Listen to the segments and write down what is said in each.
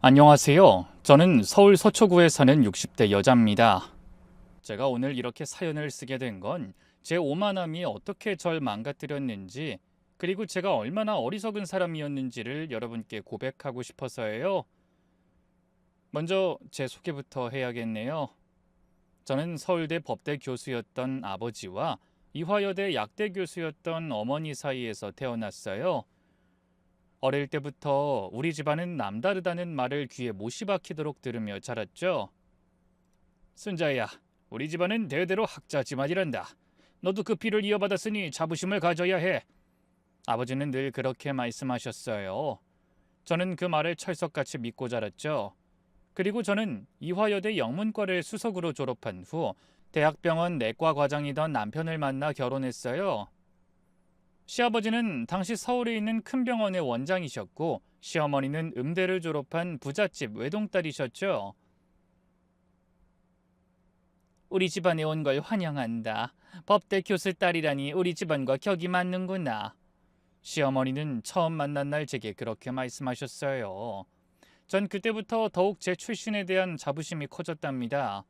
안녕하세요. 저는 서울 서초구에 사는 60대 여자입니다. 제가 오늘 이렇게 사연을 쓰게 된 건 제 오만함이 어떻게 절 망가뜨렸는지, 그리고 제가 얼마나 어리석은 사람이었는지를 여러분께 고백하고 싶어서예요. 먼저 제 소개부터 해야겠네요. 저는 서울대 법대 교수였던 아버지와 이화여대 약대 교수였던 어머니 사이에서 태어났어요. 어릴 때부터 우리 집안은 남다르다는 말을 귀에 못이 박히도록 들으며 자랐죠. 순자야, 우리 집안은 대대로 학자 집안이란다. 너도 그 피를 이어받았으니 자부심을 가져야 해. 아버지는 늘 그렇게 말씀하셨어요. 저는 그 말을 철석같이 믿고 자랐죠. 그리고 저는 이화여대 영문과를 수석으로 졸업한 후 대학병원 내과 과장이던 남편을 만나 결혼했어요. 시아버지는 당시 서울에 있는 큰 병원의 원장이셨고, 시어머니는 음대를 졸업한 부잣집 외동딸이셨죠. 우리 집안에 온 걸 환영한다. 법대 교수 딸이라니 우리 집안과 격이 맞는구나. 시어머니는 처음 만난 날 제게 그렇게 말씀하셨어요. 전 그때부터 더욱 제 출신에 대한 자부심이 커졌답니다.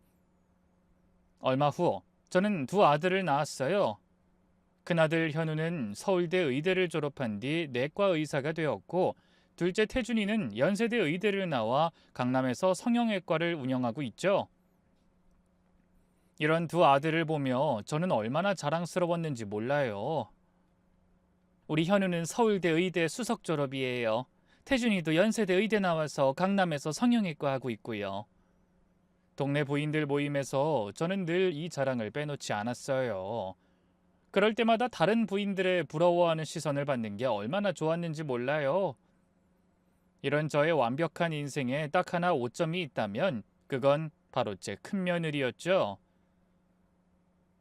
얼마 후 저는 두 아들을 낳았어요. 큰아들 현우는 서울대 의대를 졸업한 뒤 내과 의사가 되었고, 둘째 태준이는 연세대 의대를 나와 강남에서 성형외과를 운영하고 있죠. 이런 두 아들을 보며 저는 얼마나 자랑스러웠는지 몰라요. 우리 현우는 서울대 의대 수석 졸업이에요. 태준이도 연세대 의대 나와서 강남에서 성형외과 하고 있고요. 동네 부인들 모임에서 저는 늘 이 자랑을 빼놓지 않았어요. 그럴 때마다 다른 부인들의 부러워하는 시선을 받는 게 얼마나 좋았는지 몰라요. 이런 저의 완벽한 인생에 딱 하나 오점이 있다면 그건 바로 제 큰며느리였죠.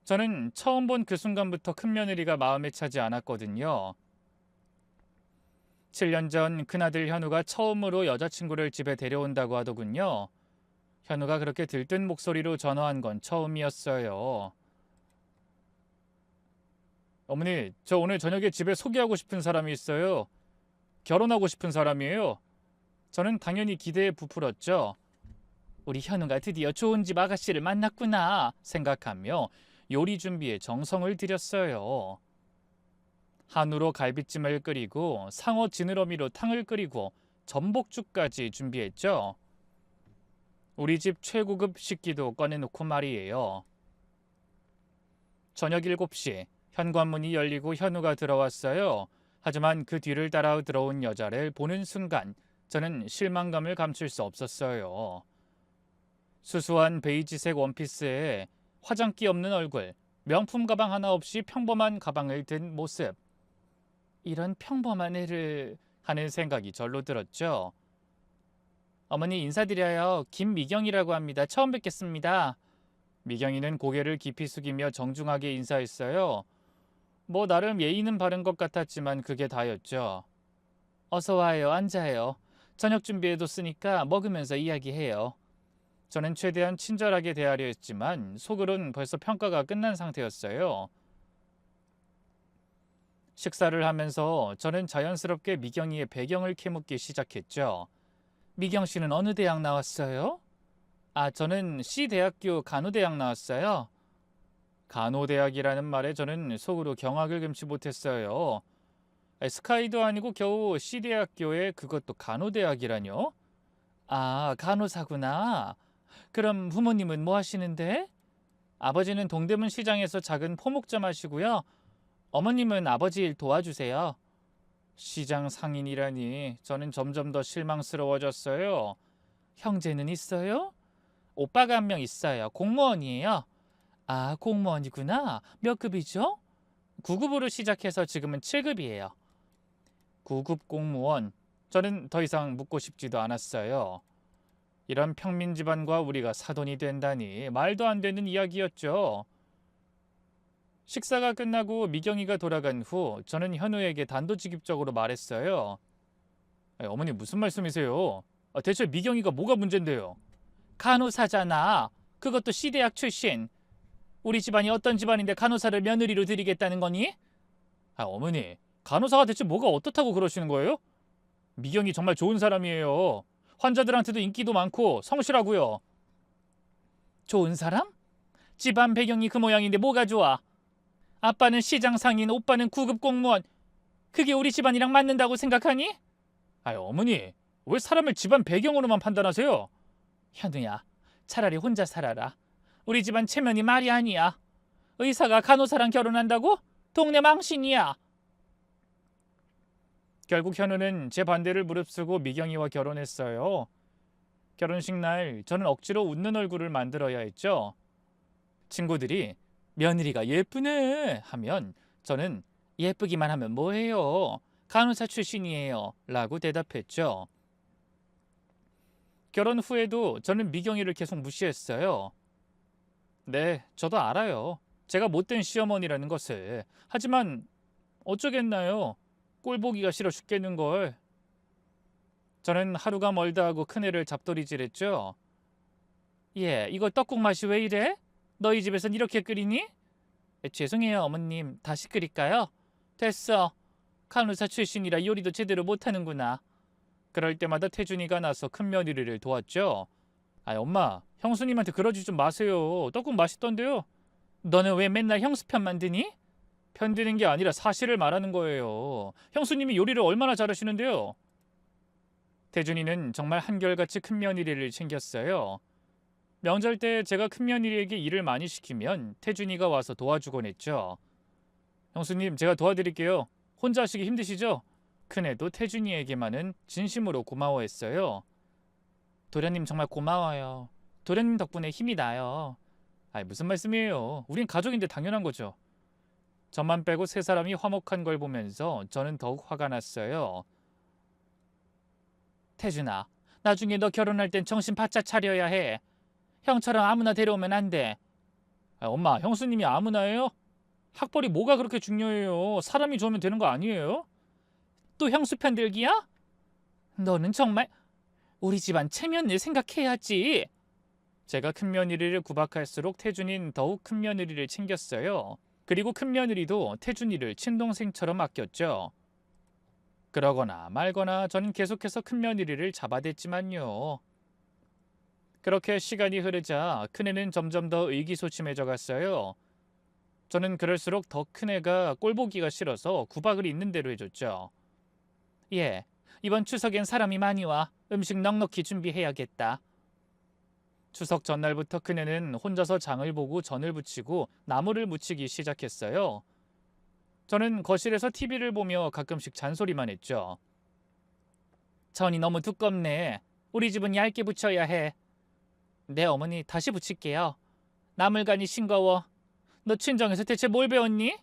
저는 처음 본 그 순간부터 큰며느리가 마음에 차지 않았거든요. 7년 전 큰아들 현우가 처음으로 여자친구를 집에 데려온다고 하더군요. 현우가 그렇게 들뜬 목소리로 전화한 건 처음이었어요. 어머니, 저 오늘 저녁에 집에 소개하고 싶은 사람이 있어요. 결혼하고 싶은 사람이에요. 저는 당연히 기대에 부풀었죠. 우리 현우가 드디어 좋은 집 아가씨를 만났구나 생각하며 요리 준비에 정성을 들였어요. 한우로 갈비찜을 끓이고 상어 지느러미로 탕을 끓이고 전복죽까지 준비했죠. 우리 집 최고급 식기도 꺼내놓고 말이에요. 저녁 7시 현관문이 열리고 현우가 들어왔어요. 하지만 그 뒤를 따라 들어온 여자를 보는 순간 저는 실망감을 감출 수 없었어요. 수수한 베이지색 원피스에 화장기 없는 얼굴, 명품 가방 하나 없이 평범한 가방을 든 모습. 이런 평범한 애를 하는 생각이 절로 들었죠. 어머니 인사드려요. 김미경이라고 합니다. 처음 뵙겠습니다. 미경이는 고개를 깊이 숙이며 정중하게 인사했어요. 뭐 나름 예의는 바른 것 같았지만 그게 다였죠. 어서 와요. 앉아요. 저녁 준비해뒀으니까 먹으면서 이야기해요. 저는 최대한 친절하게 대하려 했지만 속으론 벌써 평가가 끝난 상태였어요. 식사를 하면서 저는 자연스럽게 미경이의 배경을 캐묻기 시작했죠. 미경 씨는 어느 대학 나왔어요? 아, 저는 C대학교 간호대학 나왔어요. 간호대학이라는 말에 저는 속으로 경악을 금치 못했어요. 스카이도 아니고 겨우 C대학교에 그것도 간호대학이라뇨? 아, 간호사구나. 그럼 부모님은 뭐 하시는데? 아버지는 동대문 시장에서 작은 포목점 하시고요. 어머님은 아버지 일 도와주세요. 시장 상인이라니 저는 점점 더 실망스러워졌어요. 형제는 있어요? 오빠가 한 명 있어요. 공무원이에요. 아, 공무원이구나. 몇 급이죠? 9급으로 시작해서 지금은 7급이에요. 9급 공무원. 저는 더 이상 묻고 싶지도 않았어요. 이런 평민 집안과 우리가 사돈이 된다니 말도 안 되는 이야기였죠. 식사가 끝나고 미경이가 돌아간 후 저는 현우에게 단도직입적으로 말했어요. 어머니 무슨 말씀이세요? 대체 미경이가 뭐가 문제인데요? 간호사잖아. 그것도 C대학 출신. 우리 집안이 어떤 집안인데 간호사를 며느리로 들이겠다는 거니? 어머니, 간호사가 대체 뭐가 어떻다고 그러시는 거예요? 미경이 정말 좋은 사람이에요. 환자들한테도 인기도 많고 성실하고요. 좋은 사람? 집안 배경이 그 모양인데 뭐가 좋아? 아빠는 시장 상인, 오빠는 구급 공무원. 그게 우리 집안이랑 맞는다고 생각하니? 아유, 어머니, 왜 사람을 집안 배경으로만 판단하세요? 현우야, 차라리 혼자 살아라. 우리 집안 체면이 말이 아니야. 의사가 간호사랑 결혼한다고? 동네 망신이야. 결국 현우는 제 반대를 무릅쓰고 미경이와 결혼했어요. 결혼식 날 저는 억지로 웃는 얼굴을 만들어야 했죠. 친구들이 며느리가 예쁘네 하면 저는 예쁘기만 하면 뭐해요? 간호사 출신이에요 라고 대답했죠. 결혼 후에도 저는 미경이를 계속 무시했어요. 네, 저도 알아요. 제가 못된 시어머니라는 것을. 하지만 어쩌겠나요? 꼴 보기가 싫어 죽겠는걸. 저는 하루가 멀다 하고 큰애를 잡돌이질했죠. 예, 이거 떡국 맛이 왜 이래? 너희 집에선 이렇게 끓이니? 죄송해요, 어머님. 다시 끓일까요? 됐어. 간호사 출신이라 요리도 제대로 못하는구나. 그럴 때마다 태준이가 나서 큰며느리를 도왔죠. 아, 엄마, 형수님한테 그러지 좀 마세요. 떡국 맛있던데요. 너는 왜 맨날 형수 편만 드니? 편드는 게 아니라 사실을 말하는 거예요. 형수님이 요리를 얼마나 잘하시는데요. 태준이는 정말 한결같이 큰며느리를 챙겼어요. 명절 때 제가 큰며느리에게 일을 많이 시키면 태준이가 와서 도와주곤 했죠. 형수님, 제가 도와드릴게요. 혼자 하시기 힘드시죠? 큰애도 태준이에게만은 진심으로 고마워했어요. 도련님 정말 고마워요. 도련님 덕분에 힘이 나요. 아이, 무슨 말씀이에요. 우린 가족인데 당연한 거죠. 저만 빼고 세 사람이 화목한 걸 보면서 저는 더욱 화가 났어요. 태준아, 나중에 너 결혼할 땐 정신 바짝 차려야 해. 형처럼 아무나 데려오면 안 돼. 아, 엄마, 형수님이 아무나예요? 학벌이 뭐가 그렇게 중요해요? 사람이 좋으면 되는 거 아니에요? 또 형수 편들기야? 너는 정말 우리 집안 체면을 생각해야지. 제가 큰며느리를 구박할수록 태준이는 더욱 큰며느리를 챙겼어요. 그리고 큰며느리도 태준이를 친동생처럼 아꼈죠. 그러거나 말거나 저는 계속해서 큰며느리를 잡아댔지만요. 그렇게 시간이 흐르자 큰애는 점점 더 의기소침해져 갔어요. 저는 그럴수록 더 큰애가 꼴보기가 싫어서 구박을 있는 대로 해줬죠. 예, 이번 추석엔 사람이 많이 와. 음식 넉넉히 준비해야겠다. 추석 전날부터 큰애는 혼자서 장을 보고 전을 부치고 나무를 묻히기 시작했어요. 저는 거실에서 TV를 보며 가끔씩 잔소리만 했죠. 전이 너무 두껍네. 우리 집은 얇게 붙여야 해. 네, 어머니, 다시 붙일게요. 나물간이 싱거워. 너 친정에서 대체 뭘 배웠니?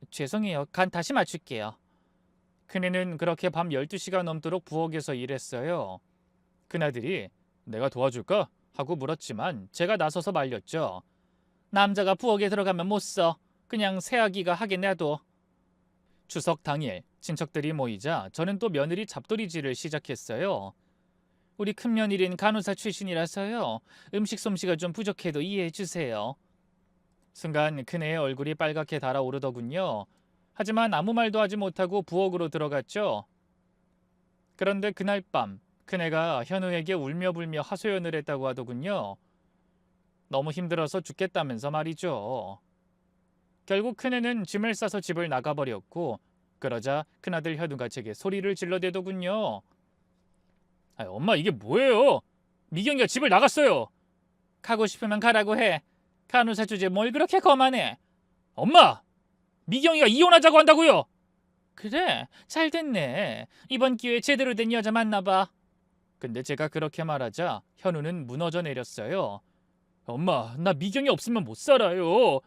죄송해요. 간 다시 맞출게요. 큰애는 그렇게 밤 12시가 넘도록 부엌에서 일했어요. 큰아들이 내가 도와줄까? 하고 물었지만 제가 나서서 말렸죠. 남자가 부엌에 들어가면 못 써. 그냥 새아기가 하게 놔둬. 추석 당일 친척들이 모이자 저는 또 며느리 잡돌이질을 시작했어요. 우리 큰며느리는 간호사 출신이라서요. 음식 솜씨가 좀 부족해도 이해해 주세요. 순간 큰애의 얼굴이 빨갛게 달아오르더군요. 하지만 아무 말도 하지 못하고 부엌으로 들어갔죠. 그런데 그날 밤 큰애가 현우에게 울며불며 하소연을 했다고 하더군요. 너무 힘들어서 죽겠다면서 말이죠. 결국 큰애는 짐을 싸서 집을 나가버렸고 그러자 큰아들 현우가 제게 소리를 질러대더군요. 엄마, 이게 뭐예요? 미경이가 집을 나갔어요. 가고 싶으면 가라고 해. 간호사 주제에 뭘 그렇게 거만해. 엄마! 미경이가 이혼하자고 한다고요. 그래, 잘 됐네. 이번 기회에 제대로 된 여자 만나봐. 근데 제가 그렇게 말하자 현우는 무너져 내렸어요. 엄마, 나 미경이 없으면 못 살아요.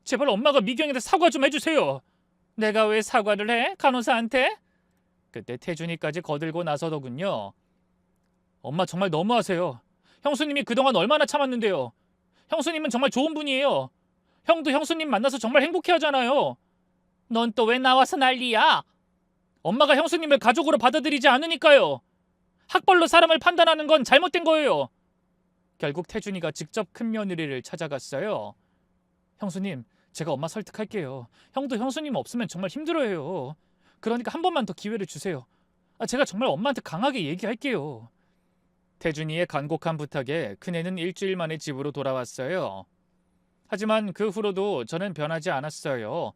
제발 엄마가 미경이한테 사과 좀 해주세요. 내가 왜 사과를 해? 간호사한테? 그때 태준이까지 거들고 나서더군요. 엄마, 정말 너무하세요. 형수님이 그동안 얼마나 참았는데요. 형수님은 정말 좋은 분이에요. 형도 형수님 만나서 정말 행복해하잖아요. 넌 또 왜 나와서 난리야? 엄마가 형수님을 가족으로 받아들이지 않으니까요. 학벌로 사람을 판단하는 건 잘못된 거예요. 결국 태준이가 직접 큰며느리를 찾아갔어요. 형수님, 제가 엄마 설득할게요. 형도 형수님 없으면 정말 힘들어해요. 그러니까 한 번만 더 기회를 주세요. 제가 정말 엄마한테 강하게 얘기할게요. 태준이의 간곡한 부탁에 큰애는 일주일 만에 집으로 돌아왔어요. 하지만 그 후로도 저는 변하지 않았어요.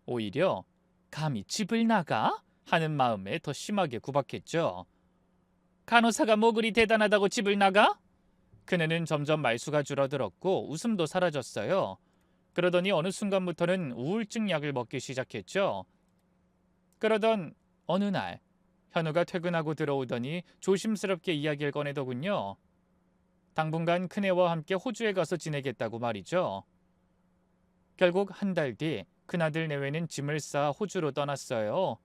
오히려 감히 집을 나가? 하는 마음에 더 심하게 구박했죠. 간호사가 뭐 그리 대단하다고 집을 나가? 큰애는 점점 말수가 줄어들었고 웃음도 사라졌어요. 그러더니 어느 순간부터는 우울증 약을 먹기 시작했죠. 그러던 어느 날 현우가 퇴근하고 들어오더니 조심스럽게 이야기를 꺼내더군요. 당분간 큰애와 함께 호주에 가서 지내겠다고 말이죠. 결국 한 달 뒤 큰아들 내외는 짐을 싸 호주로 떠났어요.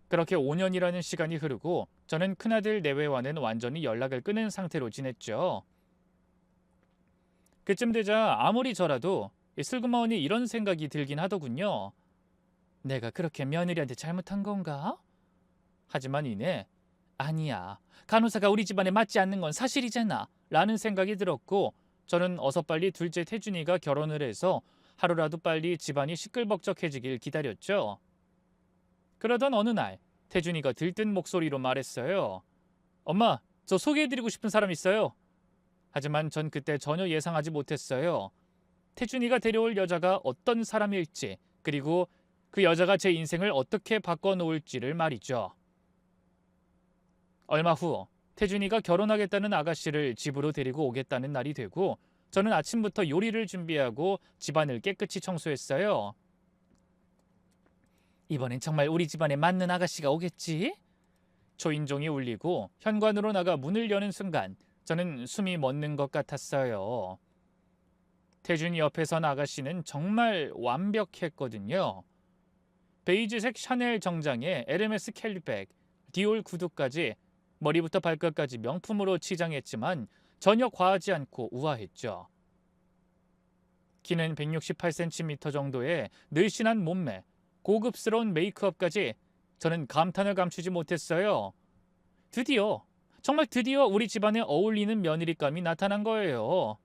그렇게 5년이라는 시간이 흐르고 저는 큰아들 내외와는 완전히 연락을 끊은 상태로 지냈죠. 그쯤 되자 아무리 저라도 슬그머니 이런 생각이 들긴 하더군요. 내가 그렇게 며느리한테 잘못한 건가? 하지만 이내 아니야. 간호사가 우리 집안에 맞지 않는 건 사실이잖아. 라는 생각이 들었고 저는 어서 빨리 둘째 태준이가 결혼을 해서 하루라도 빨리 집안이 시끌벅적해지길 기다렸죠. 그러던 어느 날 태준이가 들뜬 목소리로 말했어요. 엄마, 저 소개해드리고 싶은 사람 있어요. 하지만 전 그때 전혀 예상하지 못했어요. 태준이가 데려올 여자가 어떤 사람일지, 그리고 그 여자가 제 인생을 어떻게 바꿔놓을지를 말이죠. 얼마 후 태준이가 결혼하겠다는 아가씨를 집으로 데리고 오겠다는 날이 되고 저는 아침부터 요리를 준비하고 집안을 깨끗이 청소했어요. 이번엔 정말 우리 집안에 맞는 아가씨가 오겠지? 초인종이 울리고 현관으로 나가 문을 여는 순간 저는 숨이 멎는 것 같았어요. 태준이 옆에 선 아가씨는 정말 완벽했거든요. 베이지색 샤넬 정장에 에르메스 캘리백, 디올 구두까지 머리부터 발끝까지 명품으로 치장했지만 전혀 과하지 않고 우아했죠. 키는 168cm 정도의 늘씬한 몸매, 고급스러운 메이크업까지 저는 감탄을 감추지 못했어요. 드디어, 정말 드디어 우리 집안에 어울리는 며느리감이 나타난 거예요.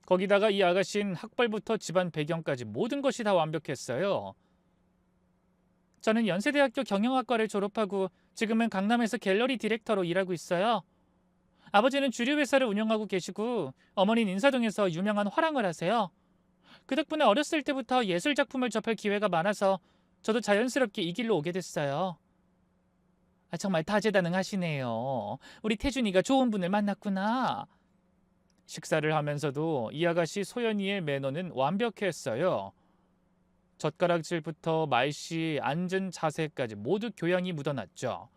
거기다가 이 아가씨는 학벌부터 집안 배경까지 모든 것이 다 완벽했어요. 저는 연세대학교 경영학과를 졸업하고 지금은 강남에서 갤러리 디렉터로 일하고 있어요. 아버지는 주류 회사를 운영하고 계시고 어머니는 인사동에서 유명한 화랑을 하세요. 그 덕분에 어렸을 때부터 예술 작품을 접할 기회가 많아서 저도 자연스럽게 이 길로 오게 됐어요. 정말 다재다능하시네요. 우리 태준이가 좋은 분을 만났구나. 식사를 하면서도 이 아가씨 소연이의 매너는 완벽했어요. 젓가락질부터 말씨, 앉은 자세까지 모두 교양이 묻어났죠.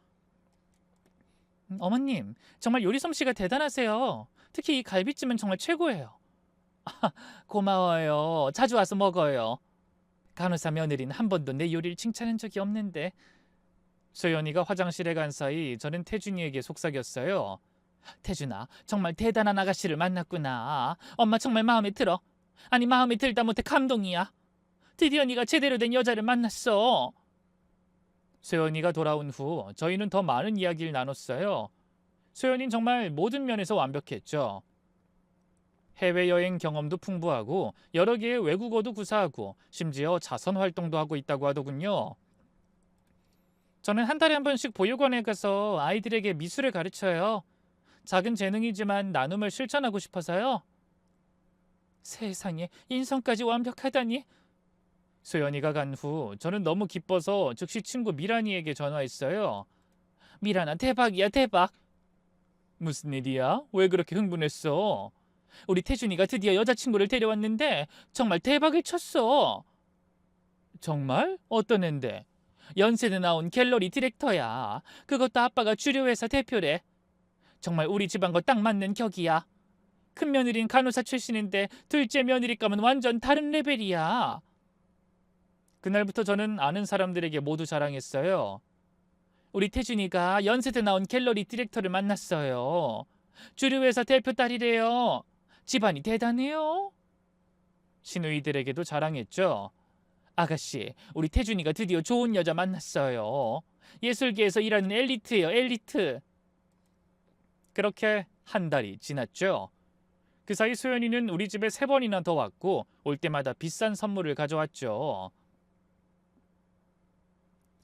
어머님, 정말 요리 솜씨가 대단하세요. 특히 이 갈비찜은 정말 최고예요. 고마워요. 자주 와서 먹어요. 간호사 며느리는 한 번도 내 요리를 칭찬한 적이 없는데. 소연이가 화장실에 간 사이 저는 태준이에게 속삭였어요. 태준아, 정말 대단한 아가씨를 만났구나. 엄마 정말 마음에 들어. 아니 마음에 들다 못해 감동이야. 드디어 네가 제대로 된 여자를 만났어. 소연이가 돌아온 후 저희는 더 많은 이야기를 나눴어요. 소연이는 정말 모든 면에서 완벽했죠. 해외여행 경험도 풍부하고 여러 개의 외국어도 구사하고 심지어 자선 활동도 하고 있다고 하더군요. 저는 한 달에 한 번씩 보육원에 가서 아이들에게 미술을 가르쳐요. 작은 재능이지만 나눔을 실천하고 싶어서요. 세상에 인성까지 완벽하다니. 소연이가 간 후 저는 너무 기뻐서 즉시 친구 미란이에게 전화했어요. 미란아, 대박이야, 대박. 무슨 일이야? 왜 그렇게 흥분했어? 우리 태준이가 드디어 여자친구를 데려왔는데 정말 대박을 쳤어. 정말? 어떤 앤데? 연세대 나온 갤러리 디렉터야. 그것도 아빠가 주류회사 대표래. 정말 우리 집안과 딱 맞는 격이야. 큰 며느리는 간호사 출신인데 둘째 며느리감은 완전 다른 레벨이야. 그날부터 저는 아는 사람들에게 모두 자랑했어요. 우리 태준이가 연세대 나온 갤러리 디렉터를 만났어요. 주류회사 대표 딸이래요. 집안이 대단해요. 시누이들에게도 자랑했죠. 아가씨, 우리 태준이가 드디어 좋은 여자 만났어요. 예술계에서 일하는 엘리트예요, 엘리트. 그렇게 한 달이 지났죠. 그 사이 소연이는 우리 집에 3번이나 더 왔고 올 때마다 비싼 선물을 가져왔죠.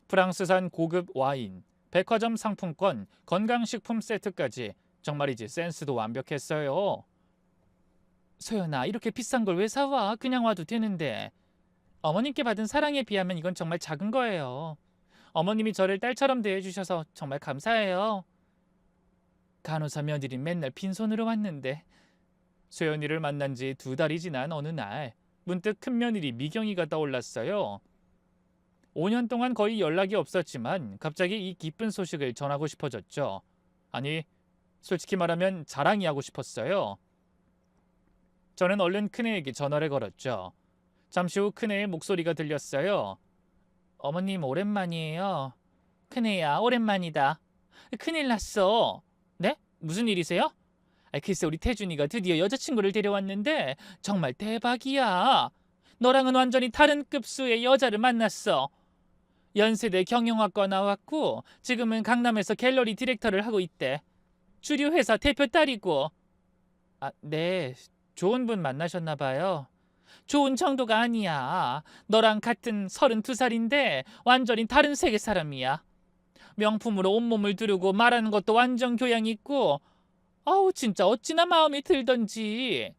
프랑스산 고급 와인, 백화점 상품권, 건강식품 세트까지 정말이지 센스도 완벽했어요. 소연아, 이렇게 비싼 걸 왜 사와? 그냥 와도 되는데. 어머님께 받은 사랑에 비하면 이건 정말 작은 거예요. 어머님이 저를 딸처럼 대해주셔서 정말 감사해요. 간호사 며느린 맨날 빈손으로 왔는데. 소연이를 만난 지 2달이 지난 어느 날 문득 큰며느리 미경이가 떠올랐어요. 5년 동안 거의 연락이 없었지만 갑자기 이 기쁜 소식을 전하고 싶어졌죠. 아니, 솔직히 말하면 자랑이 하고 싶었어요. 저는 얼른 큰애에게 전화를 걸었죠. 잠시 후 큰애의 목소리가 들렸어요. 어머님, 오랜만이에요. 큰애야, 오랜만이다. 큰일 났어. 네? 무슨 일이세요? 글쎄, 우리 태준이가 드디어 여자친구를 데려왔는데 정말 대박이야. 너랑은 완전히 다른 급수의 여자를 만났어. 연세대 경영학과 나왔고 지금은 강남에서 갤러리 디렉터를 하고 있대. 주류 회사 대표 딸이고. 네. 좋은 분 만나셨나 봐요. 좋은 정도가 아니야. 너랑 같은 32살인데 완전히 다른 세계 사람이야. 명품으로 온몸을 두르고 말하는 것도 완전 교양 있고. 아우, 진짜 어찌나 마음이 들던지.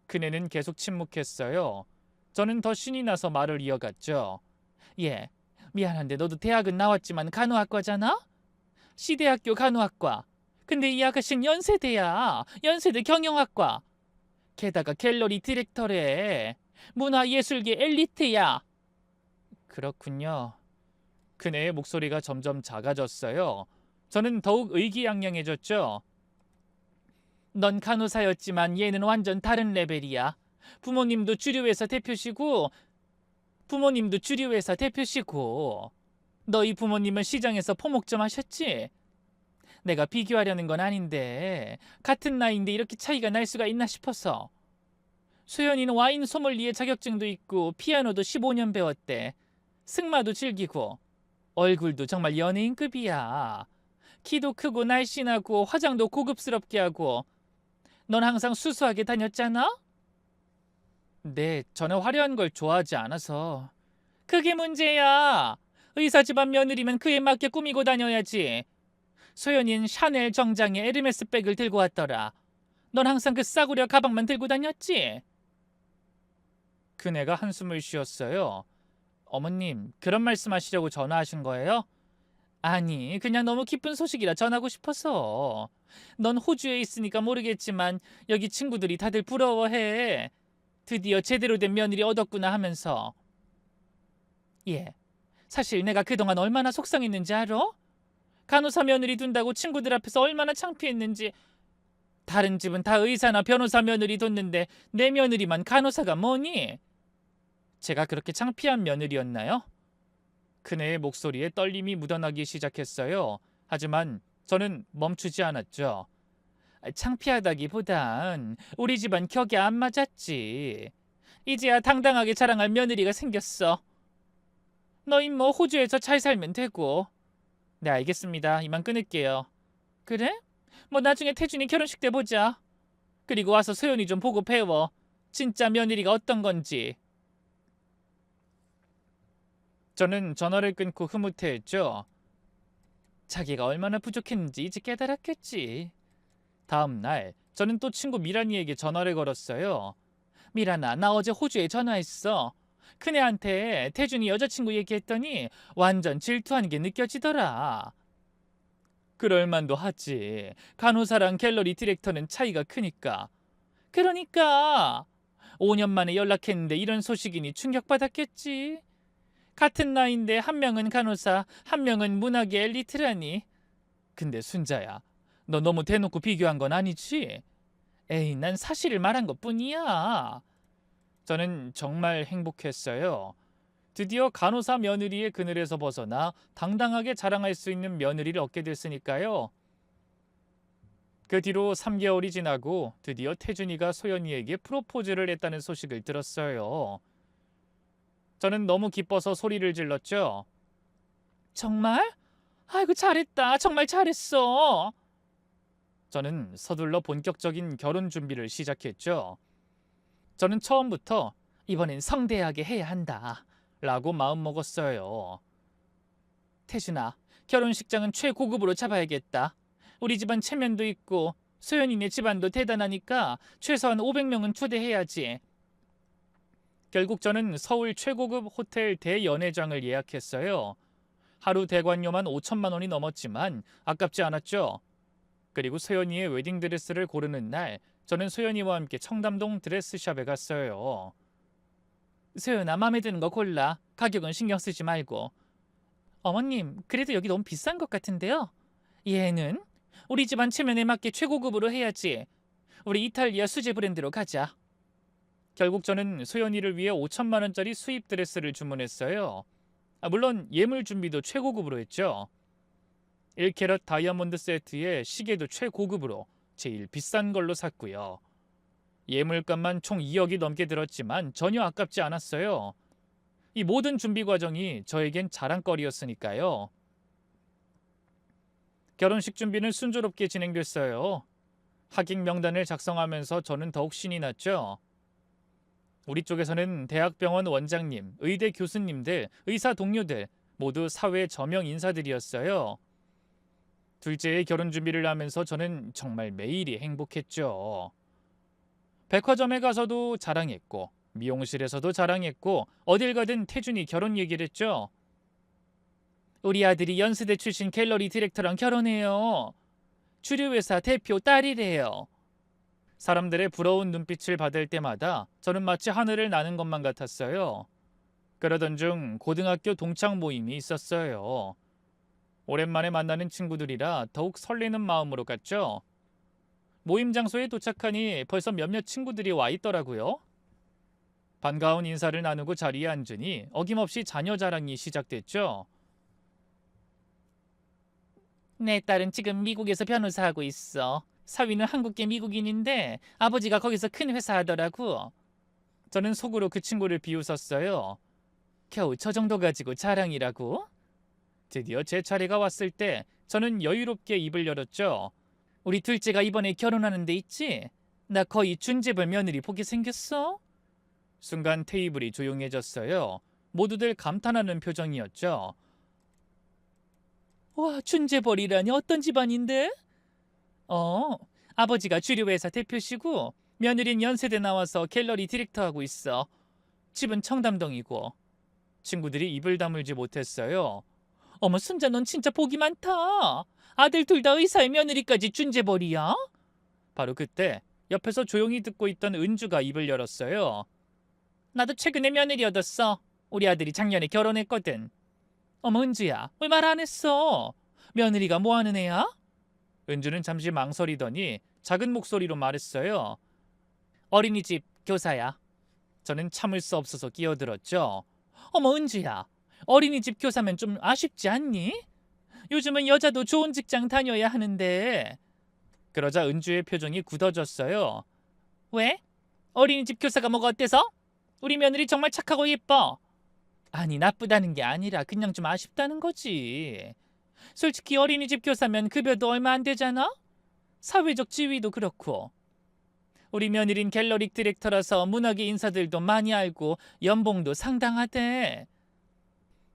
그네는 계속 침묵했어요. 저는 더 신이 나서 말을 이어갔죠. 예, 미안한데 너도 대학은 나왔지만 간호학과잖아? 시대학교 간호학과. 근데 이 아가씨는 연세대야. 연세대 경영학과. 게다가 갤러리 디렉터래. 문화예술계 엘리트야. 그렇군요. 그네의 목소리가 점점 작아졌어요. 저는 더욱 의기양양해졌죠. 넌 간호사였지만 얘는 완전 다른 레벨이야. 부모님도 주류회사 대표시고 너희 부모님은 시장에서 포목점 하셨지? 내가 비교하려는 건 아닌데 같은 나이인데 이렇게 차이가 날 수가 있나 싶어서. 소연이는 와인 소믈리에 자격증도 있고 피아노도 15년 배웠대. 승마도 즐기고. 얼굴도 정말 연예인급이야. 키도 크고 날씬하고 화장도 고급스럽게 하고. 넌 항상 수수하게 다녔잖아? 네, 저는 화려한 걸 좋아하지 않아서. 그게 문제야. 의사 집안 며느리면 그에 맞게 꾸미고 다녀야지. 소연이는 샤넬 정장에 에르메스 백을 들고 왔더라. 넌 항상 그 싸구려 가방만 들고 다녔지? 그네가 한숨을 쉬었어요. 어머님, 그런 말씀하시려고 전화하신 거예요? 아니, 그냥 너무 기쁜 소식이라 전하고 싶어서. 넌 호주에 있으니까 모르겠지만 여기 친구들이 다들 부러워해. 드디어 제대로 된 며느리 얻었구나 하면서. 예, 사실 내가 그동안 얼마나 속상했는지 알아? 간호사 며느리 둔다고 친구들 앞에서 얼마나 창피했는지. 다른 집은 다 의사나 변호사 며느리 뒀는데 내 며느리만 간호사가 뭐니? 제가 그렇게 창피한 며느리였나요? 그네의 목소리에 떨림이 묻어나기 시작했어요. 하지만 저는 멈추지 않았죠. 창피하다기보단 우리 집안 격이 안 맞았지. 이제야 당당하게 자랑할 며느리가 생겼어. 너희 뭐 호주에서 잘 살면 되고. 네, 알겠습니다. 이만 끊을게요. 그래? 뭐 나중에 태준이 결혼식 때 보자. 그리고 와서 소연이 좀 보고 배워. 진짜 며느리가 어떤 건지. 저는 전화를 끊고 흐뭇해했죠. 자기가 얼마나 부족했는지 이제 깨달았겠지. 다음 날 저는 또 친구 미란이에게 전화를 걸었어요. 미란아, 나 어제 호주에 전화했어. 큰애한테 태준이 여자친구 얘기했더니 완전 질투하는 게 느껴지더라. 그럴 만도 하지. 간호사랑 갤러리 디렉터는 차이가 크니까. 그러니까 5년 만에 연락했는데 이런 소식이니 충격받았겠지. 같은 나이인데 한 명은 간호사, 한 명은 문학의 엘리트라니. 근데 순자야, 너 너무 대놓고 비교한 건 아니지? 에이, 난 사실을 말한 것뿐이야. 저는 정말 행복했어요. 드디어 간호사 며느리의 그늘에서 벗어나 당당하게 자랑할 수 있는 며느리를 얻게 됐으니까요. 그 뒤로 3개월이 지나고 드디어 태준이가 소연이에게 프로포즈를 했다는 소식을 들었어요. 저는 너무 기뻐서 소리를 질렀죠. 정말? 아이고, 잘했다. 정말 잘했어. 저는 서둘러 본격적인 결혼 준비를 시작했죠. 저는 처음부터 이번엔 성대하게 해야 한다 라고 마음먹었어요. 태준아, 결혼식장은 최고급으로 잡아야겠다. 우리 집안 체면도 있고 소연이네 집안도 대단하니까 최소한 500명은 초대해야지. 결국 저는 서울 최고급 호텔 대연회장을 예약했어요. 하루 대관료만 5천만 원이 넘었지만 아깝지 않았죠. 그리고 소연이의 웨딩드레스를 고르는 날 저는 소연이와 함께 청담동 드레스샵에 갔어요. 소연아, 마음에 드는 거 골라. 가격은 신경 쓰지 말고. 어머님, 그래도 여기 너무 비싼 것 같은데요. 얘는? 우리 집안 체면에 맞게 최고급으로 해야지. 우리 이탈리아 수제 브랜드로 가자. 결국 저는 소연이를 위해 5천만 원짜리 수입 드레스를 주문했어요. 물론 예물 준비도 최고급으로 했죠. 1캐럿 다이아몬드 세트에 시계도 최고급으로 제일 비싼 걸로 샀고요. 예물값만 총 2억이 넘게 들었지만 전혀 아깝지 않았어요. 이 모든 준비 과정이 저에겐 자랑거리였으니까요. 결혼식 준비는 순조롭게 진행됐어요. 하객 명단을 작성하면서 저는 더욱 신이 났죠. 우리 쪽에서는 대학병원 원장님, 의대 교수님들, 의사 동료들 모두 사회 저명 인사들이었어요. 둘째의 결혼 준비를 하면서 저는 정말 매일이 행복했죠. 백화점에 가서도 자랑했고 미용실에서도 자랑했고 어딜 가든 태준이 결혼 얘기를 했죠. 우리 아들이 연세대 출신 갤러리 디렉터랑 결혼해요. 주류회사 대표 딸이래요. 사람들의 부러운 눈빛을 받을 때마다 저는 마치 하늘을 나는 것만 같았어요. 그러던 중 고등학교 동창 모임이 있었어요. 오랜만에 만나는 친구들이라 더욱 설레는 마음으로 갔죠. 모임 장소에 도착하니 벌써 몇몇 친구들이 와 있더라고요. 반가운 인사를 나누고 자리에 앉으니 어김없이 자녀 자랑이 시작됐죠. 내 딸은 지금 미국에서 변호사하고 있어. 사위는 한국계 미국인인데 아버지가 거기서 큰 회사 하더라고. 저는 속으로 그 친구를 비웃었어요. 겨우 저 정도 가지고 자랑이라고? 드디어 제 차례가 왔을 때 저는 여유롭게 입을 열었죠. 우리 둘째가 이번에 결혼하는 데 있지? 나 거의 준재벌 며느리 보게 생겼어. 순간 테이블이 조용해졌어요. 모두들 감탄하는 표정이었죠. 와, 준재벌이라니 어떤 집안인데? 아버지가 주류회사 대표시고 며느리는 연세대 나와서 갤러리 디렉터하고 있어. 집은 청담동이고. 친구들이 입을 다물지 못했어요. 어머, 순자, 넌 진짜 복이 많다. 아들 둘 다 의사의 며느리까지 준재벌이야? 바로 그때 옆에서 조용히 듣고 있던 은주가 입을 열었어요. 나도 최근에 며느리 얻었어. 우리 아들이 작년에 결혼했거든. 어머, 은주야, 왜 말 안 했어? 며느리가 뭐 하는 애야? 은주는 잠시 망설이더니 작은 목소리로 말했어요. 어린이집 교사야. 저는 참을 수 없어서 끼어들었죠. 어머, 은주야, 어린이집 교사면 좀 아쉽지 않니? 요즘은 여자도 좋은 직장 다녀야 하는데. 그러자 은주의 표정이 굳어졌어요. 왜? 어린이집 교사가 뭐가 어때서? 우리 며느리 정말 착하고 예뻐. 아니, 나쁘다는 게 아니라 그냥 좀 아쉽다는 거지. 솔직히 어린이집 교사면 급여도 얼마 안 되잖아? 사회적 지위도 그렇고. 우리 며느린 갤러리 디렉터라서 문화계 인사들도 많이 알고 연봉도 상당하대.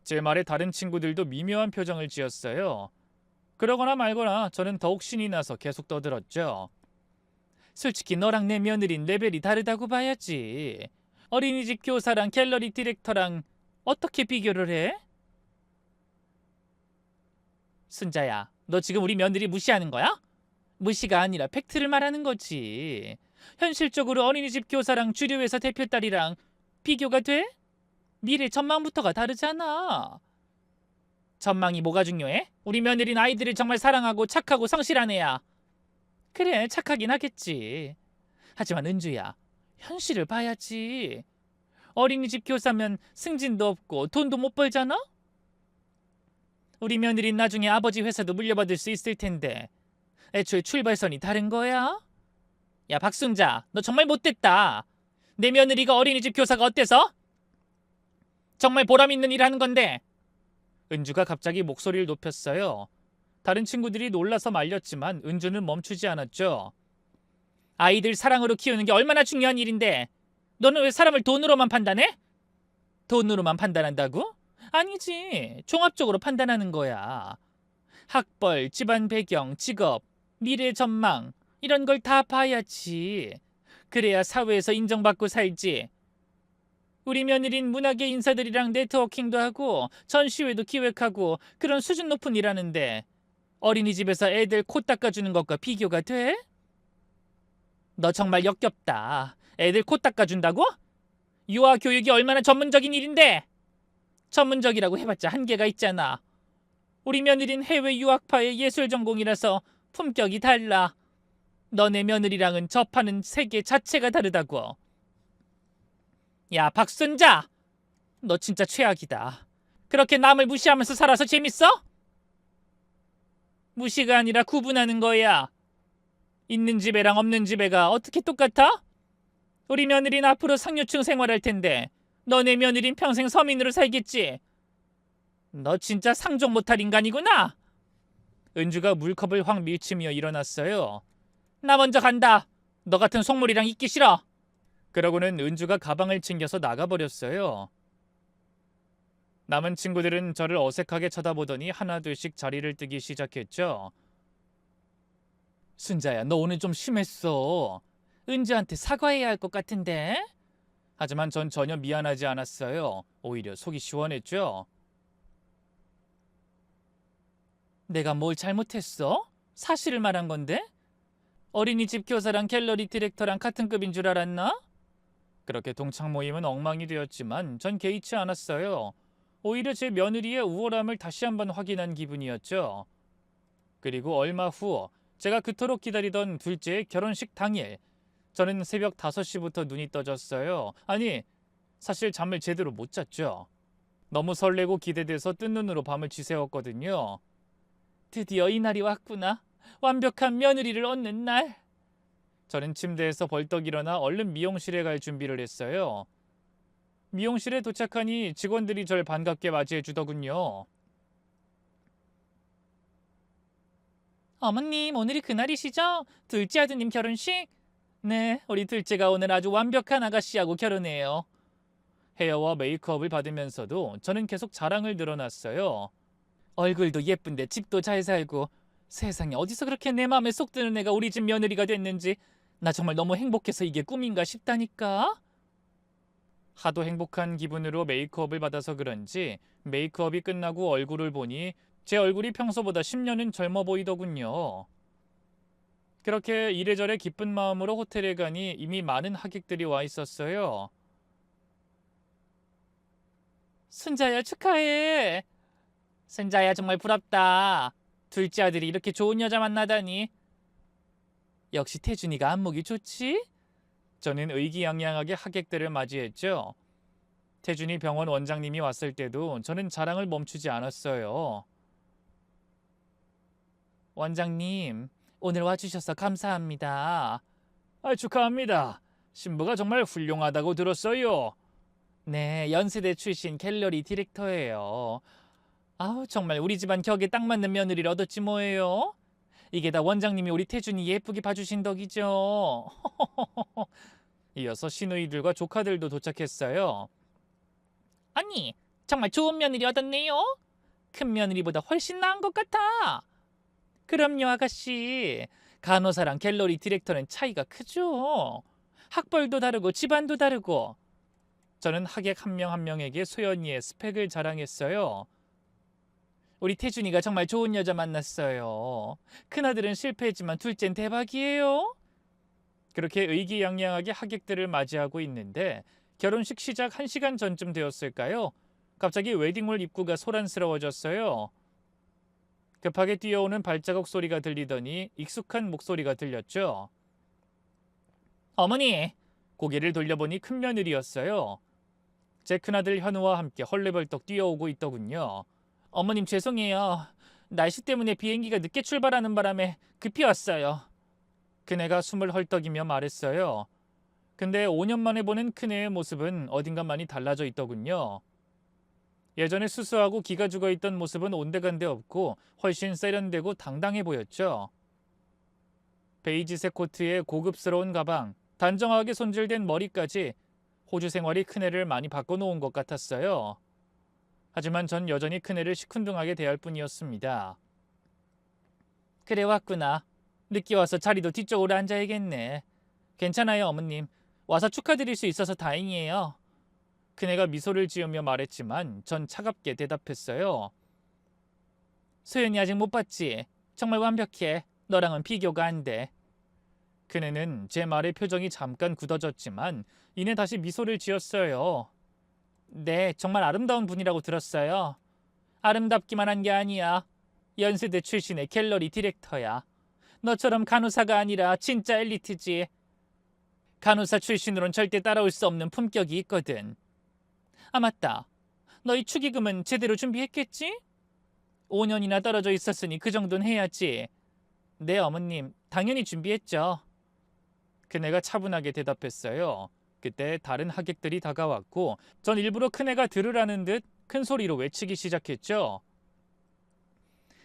제 말에 다른 친구들도 미묘한 표정을 지었어요. 그러거나 말거나 저는 더욱 신이 나서 계속 떠들었죠. 솔직히 너랑 내 며느린 레벨이 다르다고 봐야지. 어린이집 교사랑 갤러리 디렉터랑 어떻게 비교를 해? 순자야, 너 지금 우리 며느리 무시하는 거야? 무시가 아니라 팩트를 말하는 거지. 현실적으로 어린이집 교사랑 주류회사 대표 딸이랑 비교가 돼? 미래 전망부터가 다르잖아. 전망이 뭐가 중요해? 우리 며느리는 아이들을 정말 사랑하고 착하고 성실한 애야. 그래, 착하긴 하겠지. 하지만 은주야, 현실을 봐야지. 어린이집 교사면 승진도 없고 돈도 못 벌잖아? 우리 며느리는 나중에 아버지 회사도 물려받을 수 있을 텐데 애초에 출발선이 다른 거야? 야, 박순자, 너 정말 못됐다. 내 며느리가 어린이집 교사가 어때서? 정말 보람 있는 일 하는 건데. 은주가 갑자기 목소리를 높였어요. 다른 친구들이 놀라서 말렸지만 은주는 멈추지 않았죠. 아이들 사랑으로 키우는 게 얼마나 중요한 일인데 너는 왜 사람을 돈으로만 판단해? 돈으로만 판단한다고? 아니지. 종합적으로 판단하는 거야. 학벌, 집안 배경, 직업, 미래 전망 이런 걸 다 봐야지. 그래야 사회에서 인정받고 살지. 우리 며느린 문화계 인사들이랑 네트워킹도 하고 전시회도 기획하고 그런 수준 높은 일 하는데 어린이집에서 애들 코 닦아주는 것과 비교가 돼? 너 정말 역겹다. 애들 코 닦아준다고? 유아 교육이 얼마나 전문적인 일인데! 전문적이라고 해봤자 한계가 있잖아. 우리 며느린 해외 유학파의 예술 전공이라서 품격이 달라. 너네 며느리랑은 접하는 세계 자체가 다르다고. 야, 박순자! 너 진짜 최악이다. 그렇게 남을 무시하면서 살아서 재밌어? 무시가 아니라 구분하는 거야. 있는 집애랑 없는 집애가 어떻게 똑같아? 우리 며느린 앞으로 상류층 생활할 텐데 너네 며느린 평생 서민으로 살겠지? 너 진짜 상종 못할 인간이구나. 은주가 물컵을 확 밀치며 일어났어요. 나 먼저 간다. 너 같은 속물이랑 있기 싫어. 그러고는 은주가 가방을 챙겨서 나가버렸어요. 남은 친구들은 저를 어색하게 쳐다보더니 하나둘씩 자리를 뜨기 시작했죠. 순자야, 너 오늘 좀 심했어. 은주한테 사과해야 할 것 같은데? 하지만 전 전혀 미안하지 않았어요. 오히려 속이 시원했죠. 내가 뭘 잘못했어? 사실을 말한 건데? 어린이집 교사랑 갤러리 디렉터랑 같은 급인 줄 알았나? 그렇게 동창 모임은 엉망이 되었지만 전 개의치 않았어요. 오히려 제 며느리의 우월함을 다시 한번 확인한 기분이었죠. 그리고 얼마 후 제가 그토록 기다리던 둘째의 결혼식 당일, 저는 새벽 5시부터 눈이 떠졌어요. 아니, 사실 잠을 제대로 못 잤죠. 너무 설레고 기대돼서 뜬 눈으로 밤을 지새웠거든요. 드디어 이 날이 왔구나. 완벽한 며느리를 얻는 날. 저는 침대에서 벌떡 일어나 얼른 미용실에 갈 준비를 했어요. 미용실에 도착하니 직원들이 절 반갑게 맞이해 주더군요. 어머님, 오늘이 그날이시죠? 둘째 아드님 결혼식? 네, 우리 둘째가 오늘 아주 완벽한 아가씨하고 결혼해요. 헤어와 메이크업을 받으면서도 저는 계속 자랑을 늘어놨어요. 얼굴도 예쁜데 집도 잘 살고, 세상에 어디서 그렇게 내 마음에 쏙 드는 애가 우리 집 며느리가 됐는지 나 정말 너무 행복해서 이게 꿈인가 싶다니까. 하도 행복한 기분으로 메이크업을 받아서 그런지 메이크업이 끝나고 얼굴을 보니 제 얼굴이 평소보다 10년은 젊어 보이더군요. 그렇게 이래저래 기쁜 마음으로 호텔에 가니 이미 많은 하객들이 와 있었어요. 순자야, 축하해. 순자야, 정말 부럽다. 둘째 아들이 이렇게 좋은 여자 만나다니. 역시 태준이가 안목이 좋지? 저는 의기양양하게 하객들을 맞이했죠. 태준이 병원 원장님이 왔을 때도 저는 자랑을 멈추지 않았어요. 원장님, 오늘 와주셔서 감사합니다. 축하합니다. 신부가 정말 훌륭하다고 들었어요. 네, 연세대 출신 갤러리 디렉터예요. 아우, 정말 우리 집안 격에 딱 맞는 며느리를 얻었지 뭐예요. 이게 다 원장님이 우리 태준이 예쁘게 봐주신 덕이죠. 이어서 시누이들과 조카들도 도착했어요. 아니, 정말 좋은 며느리 얻었네요. 큰 며느리보다 훨씬 나은 것 같아. 그럼요, 아가씨. 간호사랑 갤러리 디렉터는 차이가 크죠. 학벌도 다르고 집안도 다르고. 저는 하객 한 명 한 명에게 소연이의 스펙을 자랑했어요. 우리 태준이가 정말 좋은 여자 만났어요. 큰아들은 실패했지만 둘째는 대박이에요. 그렇게 의기양양하게 하객들을 맞이하고 있는데 결혼식 시작 1시간 전쯤 되었을까요? 갑자기 웨딩홀 입구가 소란스러워졌어요. 급하게 뛰어오는 발자국 소리가 들리더니 익숙한 목소리가 들렸죠. 어머니! 고개를 돌려보니 큰며느리였어요. 제 큰아들 현우와 함께 헐레벌떡 뛰어오고 있더군요. 어머님, 죄송해요. 날씨 때문에 비행기가 늦게 출발하는 바람에 급히 왔어요. 그네가 숨을 헐떡이며 말했어요. 근데 5년 만에 보는 그네의 모습은 어딘가 많이 달라져 있더군요. 예전에 수수하고 기가 죽어있던 모습은 온데간데 없고 훨씬 세련되고 당당해 보였죠. 베이지색 코트에 고급스러운 가방, 단정하게 손질된 머리까지 호주 생활이 큰애를 많이 바꿔놓은 것 같았어요. 하지만 전 여전히 큰애를 시큰둥하게 대할 뿐이었습니다. 그래 왔구나. 늦게 와서 자리도 뒤쪽으로 앉아야겠네. 괜찮아요, 어머님. 와서 축하드릴 수 있어서 다행이에요. 그네가 미소를 지으며 말했지만 전 차갑게 대답했어요. 소연이 아직 못 봤지? 정말 완벽해. 너랑은 비교가 안 돼. 그네는 제 말에 표정이 잠깐 굳어졌지만 이내 다시 미소를 지었어요. 네, 정말 아름다운 분이라고 들었어요. 아름답기만 한 게 아니야. 연세대 출신의 갤러리 디렉터야. 너처럼 간호사가 아니라 진짜 엘리트지. 간호사 출신으론 절대 따라올 수 없는 품격이 있거든. 아, 맞다. 너희 축의금은 제대로 준비했겠지? 5년이나 떨어져 있었으니 그 정도는 해야지. 네, 어머님. 당연히 준비했죠. 그네가 차분하게 대답했어요. 그때 다른 하객들이 다가왔고 전 일부러 큰애가 들으라는 듯 큰 소리로 외치기 시작했죠.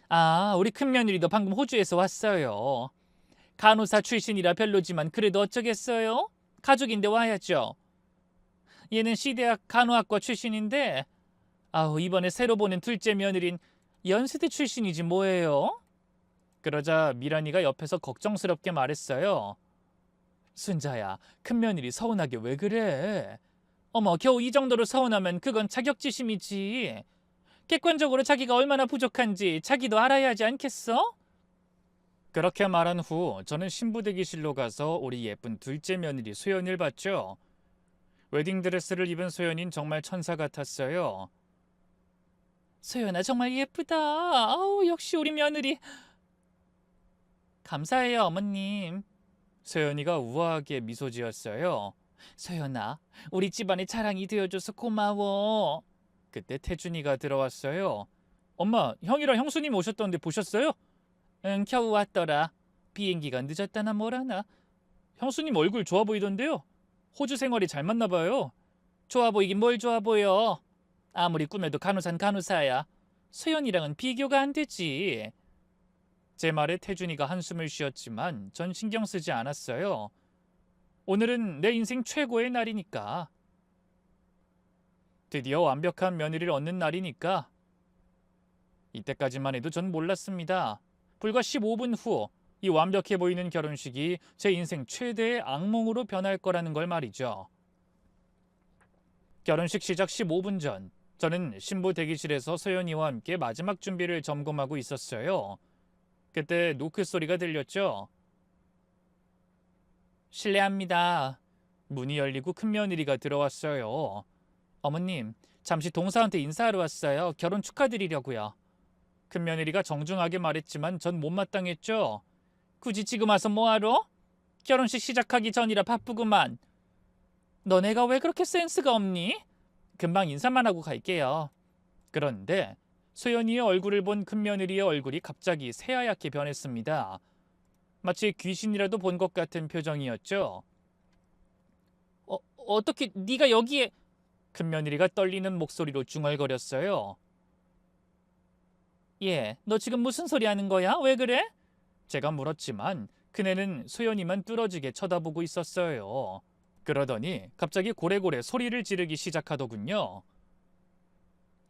아, 우리 큰며느리도 방금 호주에서 왔어요. 간호사 출신이라 별로지만 그래도 어쩌겠어요? 가족인데 와야죠. 얘는 시대학 간호학과 출신인데 아우, 이번에 새로 보는 둘째 며느린 연세대 출신이지 뭐예요? 그러자 미란이가 옆에서 걱정스럽게 말했어요. 순자야, 큰며느리 서운하게 왜 그래? 어머, 겨우 이 정도로 서운하면 그건 자격지심이지. 객관적으로 자기가 얼마나 부족한지 자기도 알아야 하지 않겠어? 그렇게 말한 후 저는 신부 대기실로 가서 우리 예쁜 둘째 며느리 소연을 봤죠. 웨딩드레스를 입은 소연인 정말 천사 같았어요. 소연아, 정말 예쁘다. 아우, 역시 우리 며느리. 감사해요, 어머님. 소연이가 우아하게 미소 지었어요. 소연아, 우리 집안의 자랑이 되어줘서 고마워. 그때 태준이가 들어왔어요. 엄마, 형이랑 형수님 오셨던데 보셨어요? 응, 겨우 왔더라. 비행기가 늦었다나 뭐라나. 형수님 얼굴 좋아 보이던데요. 호주 생활이 잘 맞나 봐요. 좋아 보이긴 뭘 좋아 보여. 아무리 꿈에도 간호사는 간호사야. 소연이랑은 비교가 안 되지. 제 말에 태준이가 한숨을 쉬었지만 전 신경 쓰지 않았어요. 오늘은 내 인생 최고의 날이니까. 드디어 완벽한 며느리를 얻는 날이니까. 이때까지만 해도 전 몰랐습니다. 불과 15분 후 이 완벽해 보이는 결혼식이 제 인생 최대의 악몽으로 변할 거라는 걸 말이죠. 결혼식 시작 15분 전, 저는 신부 대기실에서 소연이와 함께 마지막 준비를 점검하고 있었어요. 그때 노크 소리가 들렸죠. 실례합니다. 문이 열리고 큰며느리가 들어왔어요. 어머님, 잠시 동서한테 인사하러 왔어요. 결혼 축하드리려고요. 큰며느리가 정중하게 말했지만 전 못마땅했죠. 굳이 지금 와서 뭐하러? 결혼식 시작하기 전이라 바쁘구만. 너네가 왜 그렇게 센스가 없니? 금방 인사만 하고 갈게요. 그런데 소연이의 얼굴을 본 큰며느리의 얼굴이 갑자기 새하얗게 변했습니다. 마치 귀신이라도 본 것 같은 표정이었죠. 어떻게 네가 여기에... 큰며느리가 떨리는 목소리로 중얼거렸어요. 예, 너 지금 무슨 소리 하는 거야? 왜 그래? 제가 물었지만 그네는 소연이만 뚫어지게 쳐다보고 있었어요. 그러더니 갑자기 고래고래 소리를 지르기 시작하더군요.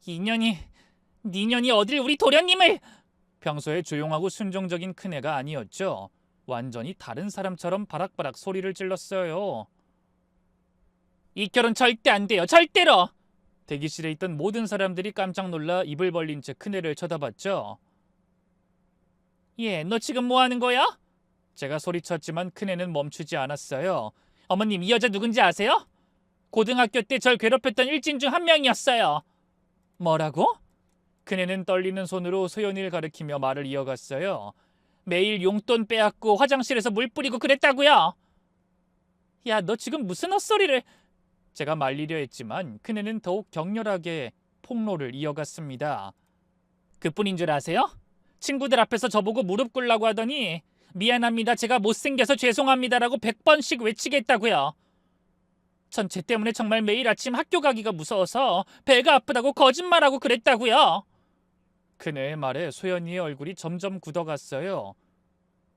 니년이 어딜 우리 도련님을... 평소에 조용하고 순종적인 큰애가 아니었죠. 완전히 다른 사람처럼 바락바락 소리를 질렀어요. 이 결혼 절대 안 돼요. 절대로! 대기실에 있던 모든 사람들이 깜짝 놀라 입을 벌린 채 큰애를 쳐다봤죠. 예, 너 지금 뭐 하는 거야? 제가 소리쳤지만 큰애는 멈추지 않았어요. 어머님, 이 여자 누군지 아세요? 고등학교 때 절 괴롭혔던 일진 중 한 명이었어요. 뭐라고? 큰애는 떨리는 손으로 소연이를 가리키며 말을 이어갔어요. 매일 용돈 빼앗고 화장실에서 물 뿌리고 그랬다고요. 야, 너 지금 무슨 헛소리를... 제가 말리려 했지만 큰애는 더욱 격렬하게 폭로를 이어갔습니다. 그뿐인 줄 아세요? 친구들 앞에서 저보고 무릎 꿇라고 하더니 미안합니다, 제가 못생겨서 죄송합니다라고 100번씩 외치겠다고요. 전 쟤 때문에 정말 매일 아침 학교 가기가 무서워서 배가 아프다고 거짓말하고 그랬다고요. 그네의 말에 소연이의 얼굴이 점점 굳어갔어요.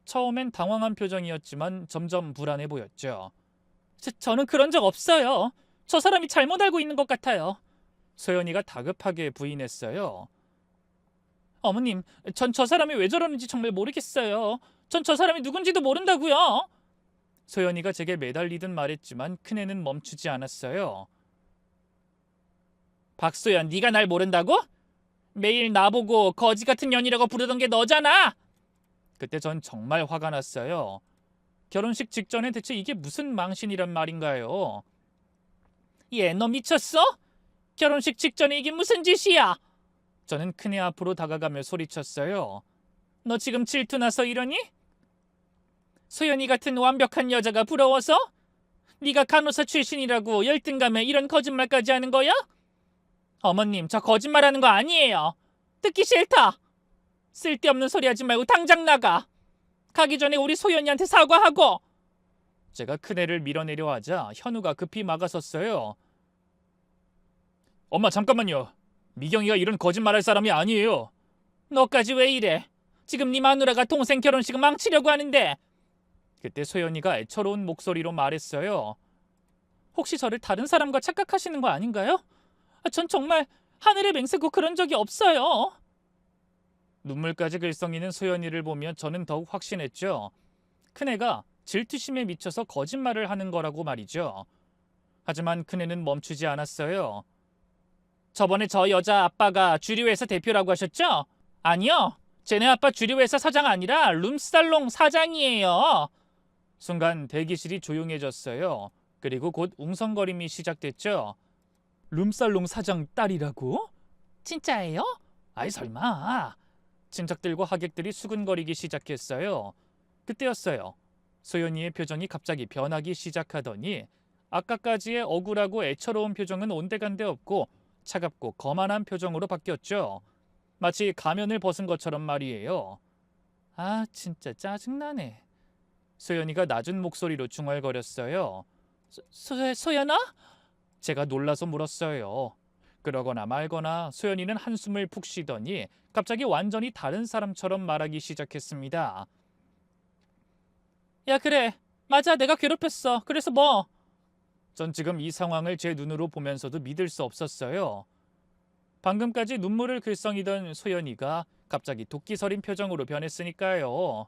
처음엔 당황한 표정이었지만 점점 불안해 보였죠. 저는 그런 적 없어요. 저 사람이 잘못 알고 있는 것 같아요. 소연이가 다급하게 부인했어요. 어머님, 전 저 사람이 왜 저러는지 정말 모르겠어요. 전 저 사람이 누군지도 모른다고요. 소연이가 제게 매달리듯 말했지만 큰애는 멈추지 않았어요. 박소연, 네가 날 모른다고? 매일 나보고 거지 같은 년이라고 부르던 게 너잖아. 그때 전 정말 화가 났어요. 결혼식 직전에 대체 이게 무슨 망신이란 말인가요? 얘, 너 미쳤어? 결혼식 직전에 이게 무슨 짓이야? 저는 큰애 앞으로 다가가며 소리쳤어요. 너 지금 질투나서 이러니? 소연이 같은 완벽한 여자가 부러워서? 네가 간호사 출신이라고 열등감에 이런 거짓말까지 하는 거야? 어머님, 저 거짓말하는 거 아니에요. 듣기 싫다. 쓸데없는 소리 하지 말고 당장 나가. 가기 전에 우리 소연이한테 사과하고. 제가 큰애를 밀어내려 하자 현우가 급히 막아섰어요. 엄마, 잠깐만요. 미경이가 이런 거짓말할 사람이 아니에요. 너까지 왜 이래? 지금 네 마누라가 동생 결혼식 망치려고 하는데. 그때 소연이가 애처로운 목소리로 말했어요. 혹시 저를 다른 사람과 착각하시는 거 아닌가요? 전 정말 하늘에 맹세고 그런 적이 없어요. 눈물까지 글썽이는 소연이를 보면 저는 더욱 확신했죠. 큰애가 질투심에 미쳐서 거짓말을 하는 거라고 말이죠. 하지만 큰애는 멈추지 않았어요. 저번에 저 여자 아빠가 주류회사 대표라고 하셨죠? 아니요. 쟤네 아빠 주류회사 사장 아니라 룸살롱 사장이에요. 순간 대기실이 조용해졌어요. 그리고 곧 웅성거림이 시작됐죠. 룸살롱 사장 딸이라고? 진짜예요? 아이 설마. 친척들과 하객들이 수근거리기 시작했어요. 그때였어요. 소연이의 표정이 갑자기 변하기 시작하더니 아까까지의 억울하고 애처로운 표정은 온데간데 없고 차갑고 거만한 표정으로 바뀌었죠. 마치 가면을 벗은 것처럼 말이에요. 아, 진짜 짜증나네. 소연이가 낮은 목소리로 중얼거렸어요. 소연아? 제가 놀라서 물었어요. 그러거나 말거나 소연이는 한숨을 푹 쉬더니 갑자기 완전히 다른 사람처럼 말하기 시작했습니다. 야, 그래. 맞아, 내가 괴롭혔어. 그래서 뭐? 전 지금 이 상황을 제 눈으로 보면서도 믿을 수 없었어요. 방금까지 눈물을 글썽이던 소연이가 갑자기 도끼 서린 표정으로 변했으니까요.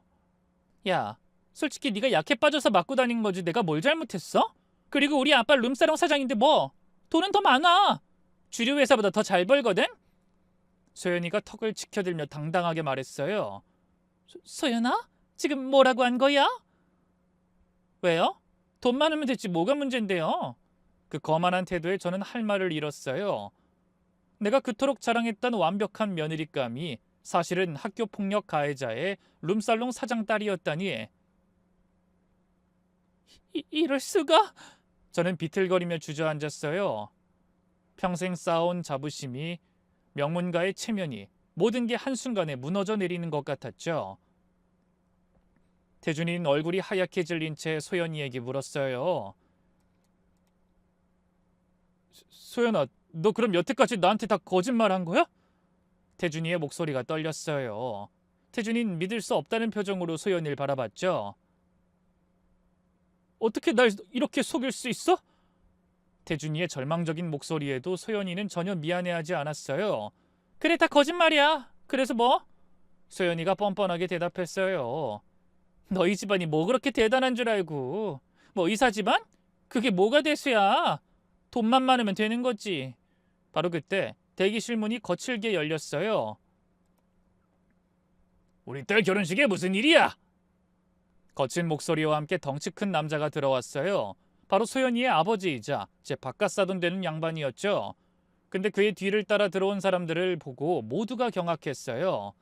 야, 솔직히 네가 약해 빠져서 맞고 다닌 거지 내가 뭘 잘못했어? 그리고 우리 아빠 룸사롱 사장인데 뭐 돈은 더 많아. 주류 회사보다 더 잘 벌거든? 소연이가 턱을 치켜들며 당당하게 말했어요. 소연아? 지금 뭐라고 한 거야? 왜요? 돈 많으면 됐지 뭐가 문제인데요? 그 거만한 태도에 저는 할 말을 잃었어요. 내가 그토록 자랑했던 완벽한 며느리감이 사실은 학교폭력 가해자의 룸살롱 사장 딸이었다니. 이럴 수가? 저는 비틀거리며 주저앉았어요. 평생 쌓아온 자부심이, 명문가의 체면이 모든 게 한순간에 무너져 내리는 것 같았죠. 태준이는 얼굴이 하얗게 질린 채 소연이에게 물었어요. 소연아, 너 그럼 여태까지 나한테 다 거짓말한 거야? 태준이의 목소리가 떨렸어요. 태준이는 믿을 수 없다는 표정으로 소연이를 바라봤죠. 어떻게 날 이렇게 속일 수 있어? 태준이의 절망적인 목소리에도 소연이는 전혀 미안해하지 않았어요. 그래, 다 거짓말이야. 그래서 뭐? 소연이가 뻔뻔하게 대답했어요. 너희 집안이 뭐 그렇게 대단한 줄 알고. 뭐 의사 집안? 그게 뭐가 대수야. 돈만 많으면 되는 거지. 바로 그때 대기실 문이 거칠게 열렸어요. 우리 딸 결혼식에 무슨 일이야? 거친 목소리와 함께 덩치 큰 남자가 들어왔어요. 바로 소연이의 아버지이자 제 바깥사돈 되는 양반이었죠. 근데 그의 뒤를 따라 들어온 사람들을 보고 모두가 경악했어요.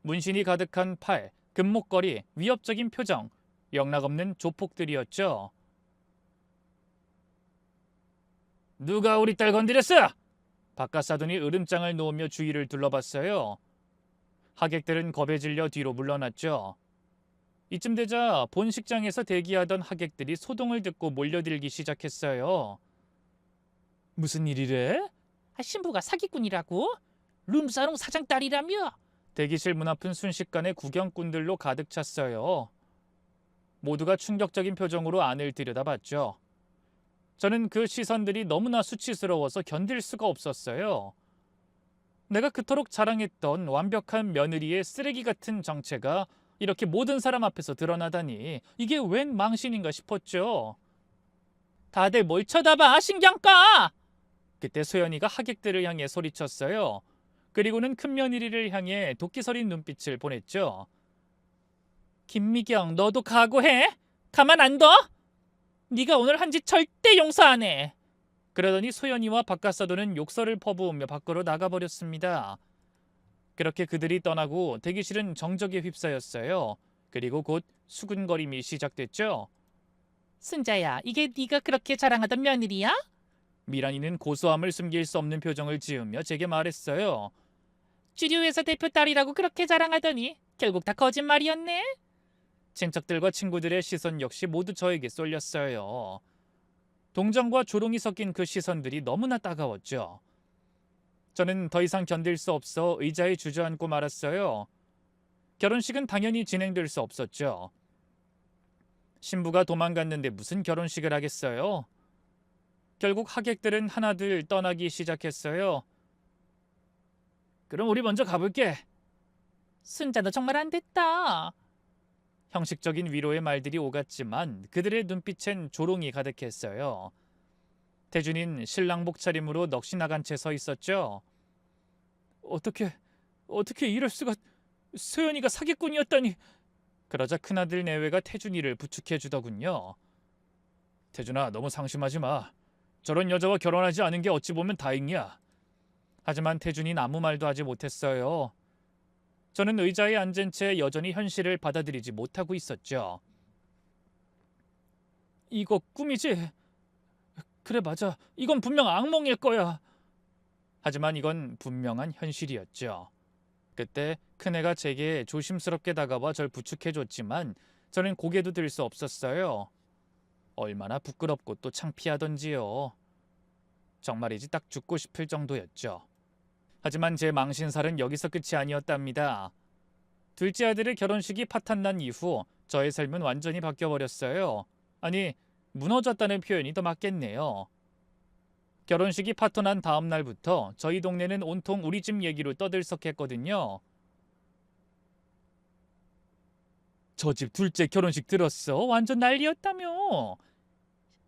문신이 가득한 팔, 금목걸이, 위협적인 표정, 영락없는 조폭들이었죠. 누가 우리 딸 건드렸어? 바깥사돈이 으름장을 놓으며 주위를 둘러봤어요. 하객들은 겁에 질려 뒤로 물러났죠. 이쯤 되자 본식장에서 대기하던 하객들이 소동을 듣고 몰려들기 시작했어요. 무슨 일이래? 신부가 사기꾼이라고? 룸사롱 사장 딸이라며? 대기실 문 앞은 순식간에 구경꾼들로 가득 찼어요. 모두가 충격적인 표정으로 안을 들여다봤죠. 저는 그 시선들이 너무나 수치스러워서 견딜 수가 없었어요. 내가 그토록 자랑했던 완벽한 며느리의 쓰레기 같은 정체가 이렇게 모든 사람 앞에서 드러나다니 이게 웬 망신인가 싶었죠. 다들 뭘 쳐다봐, 신경 꺼! 그때 소연이가 하객들을 향해 소리쳤어요. 그리고는 큰며느리를 향해 도끼 서린 눈빛을 보냈죠. 김미경, 너도 각오해? 가만 안 둬? 네가 오늘 한 짓 절대 용서 안 해. 그러더니 소연이와 박가사도는 욕설을 퍼부으며 밖으로 나가버렸습니다. 그렇게 그들이 떠나고 대기실은 정적에 휩싸였어요. 그리고 곧 수군거림이 시작됐죠. 순자야, 이게 네가 그렇게 자랑하던 며느리야? 미란이는 고소함을 숨길 수 없는 표정을 지으며 제게 말했어요. 주류회사 대표 딸이라고 그렇게 자랑하더니 결국 다 거짓말이었네? 친척들과 친구들의 시선 역시 모두 저에게 쏠렸어요. 동정과 조롱이 섞인 그 시선들이 너무나 따가웠죠. 저는 더 이상 견딜 수 없어 의자에 주저앉고 말았어요. 결혼식은 당연히 진행될 수 없었죠. 신부가 도망갔는데 무슨 결혼식을 하겠어요? 결국 하객들은 하나둘 떠나기 시작했어요. 그럼 우리 먼저 가볼게. 순자, 너 정말 안 됐다. 형식적인 위로의 말들이 오갔지만 그들의 눈빛엔 조롱이 가득했어요. 태준인 신랑복 차림으로 넋이 나간 채 서 있었죠. 어떻게 이럴 수가. 소연이가 사기꾼이었다니. 그러자 큰아들 내외가 태준이를 부축해 주더군요. 태준아, 너무 상심하지 마. 저런 여자와 결혼하지 않은 게 어찌 보면 다행이야. 하지만 태준이는 아무 말도 하지 못했어요. 저는 의자에 앉은 채 여전히 현실을 받아들이지 못하고 있었죠. 이거 꿈이지? 그래, 맞아. 이건 분명 악몽일 거야. 하지만 이건 분명한 현실이었죠. 그때 큰애가 제게 조심스럽게 다가와 절 부축해줬지만 저는 고개도 들 수 없었어요. 얼마나 부끄럽고 또 창피하던지요. 정말이지 딱 죽고 싶을 정도였죠. 하지만 제 망신살은 여기서 끝이 아니었답니다. 둘째 아들의 결혼식이 파탄난 이후 저의 삶은 완전히 바뀌어버렸어요. 아니, 무너졌다는 표현이 더 맞겠네요. 결혼식이 파토난 다음 날부터 저희 동네는 온통 우리 집 얘기로 떠들썩했거든요. 저 집 둘째 결혼식 들었어? 완전 난리였다며.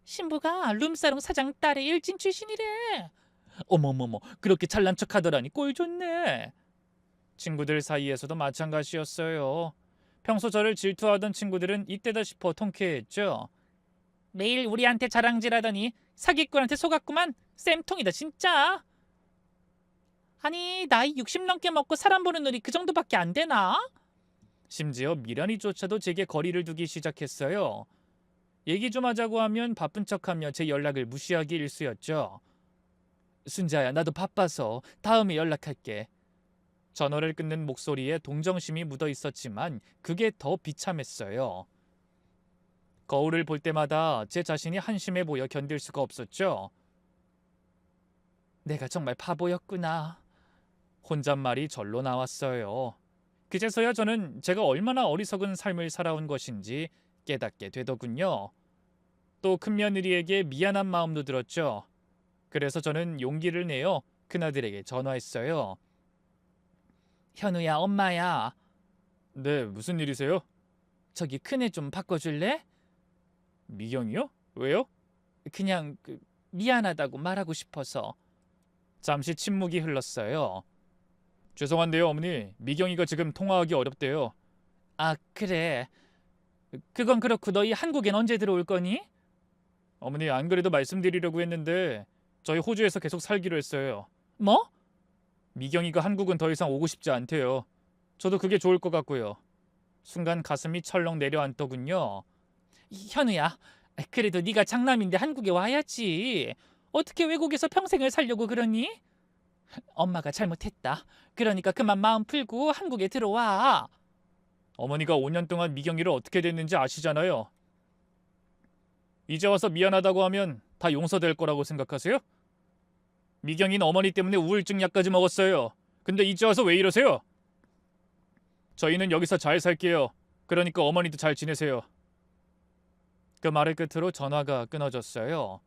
신부가 룸사롱 사장 딸의 일진 출신이래. 어머머머, 그렇게 잘난 척하더라니 꼴 좋네. 친구들 사이에서도 마찬가지였어요. 평소 저를 질투하던 친구들은 이때다 싶어 통쾌했죠. 매일 우리한테 자랑질하더니 사기꾼한테 속았구만. 쌤통이다 진짜. 아니, 나이 60 넘게 먹고 사람 보는 눈이 그 정도밖에 안 되나? 심지어 미란이조차도 제게 거리를 두기 시작했어요. 얘기 좀 하자고 하면 바쁜 척하며 제 연락을 무시하기 일쑤였죠. 순자야, 나도 바빠서 다음에 연락할게. 전화를 끊는 목소리에 동정심이 묻어 있었지만 그게 더 비참했어요. 거울을 볼 때마다 제 자신이 한심해 보여 견딜 수가 없었죠. 내가 정말 바보였구나. 혼잣말이 절로 나왔어요. 그제서야 저는 제가 얼마나 어리석은 삶을 살아온 것인지 깨닫게 되더군요. 또 큰며느리에게 미안한 마음도 들었죠. 그래서 저는 용기를 내어 큰아들에게 전화했어요. 현우야, 엄마야. 네, 무슨 일이세요? 저기 큰애 좀 바꿔줄래? 미경이요? 왜요? 그냥 미안하다고 말하고 싶어서. 잠시 침묵이 흘렀어요. 죄송한데요, 어머니. 미경이가 지금 통화하기 어렵대요. 아, 그래. 그건 그렇고 너희 한국엔 언제 들어올 거니? 어머니, 안 그래도 말씀드리려고 했는데 저희 호주에서 계속 살기로 했어요. 뭐? 미경이가 한국은 더 이상 오고 싶지 않대요. 저도 그게 좋을 것 같고요. 순간 가슴이 철렁 내려앉더군요. 현우야, 그래도 네가 장남인데 한국에 와야지. 어떻게 외국에서 평생을 살려고 그러니? 엄마가 잘못했다. 그러니까 그만 마음 풀고 한국에 들어와. 어머니가 5년 동안 미경이를 어떻게 됐는지 아시잖아요. 이제 와서 미안하다고 하면 다 용서될 거라고 생각하세요? 미경이는 어머니 때문에 우울증 약까지 먹었어요. 근데 이제 와서 왜 이러세요? 저희는 여기서 잘 살게요. 그러니까 어머니도 잘 지내세요. 그 말을 끝으로 전화가 끊어졌어요.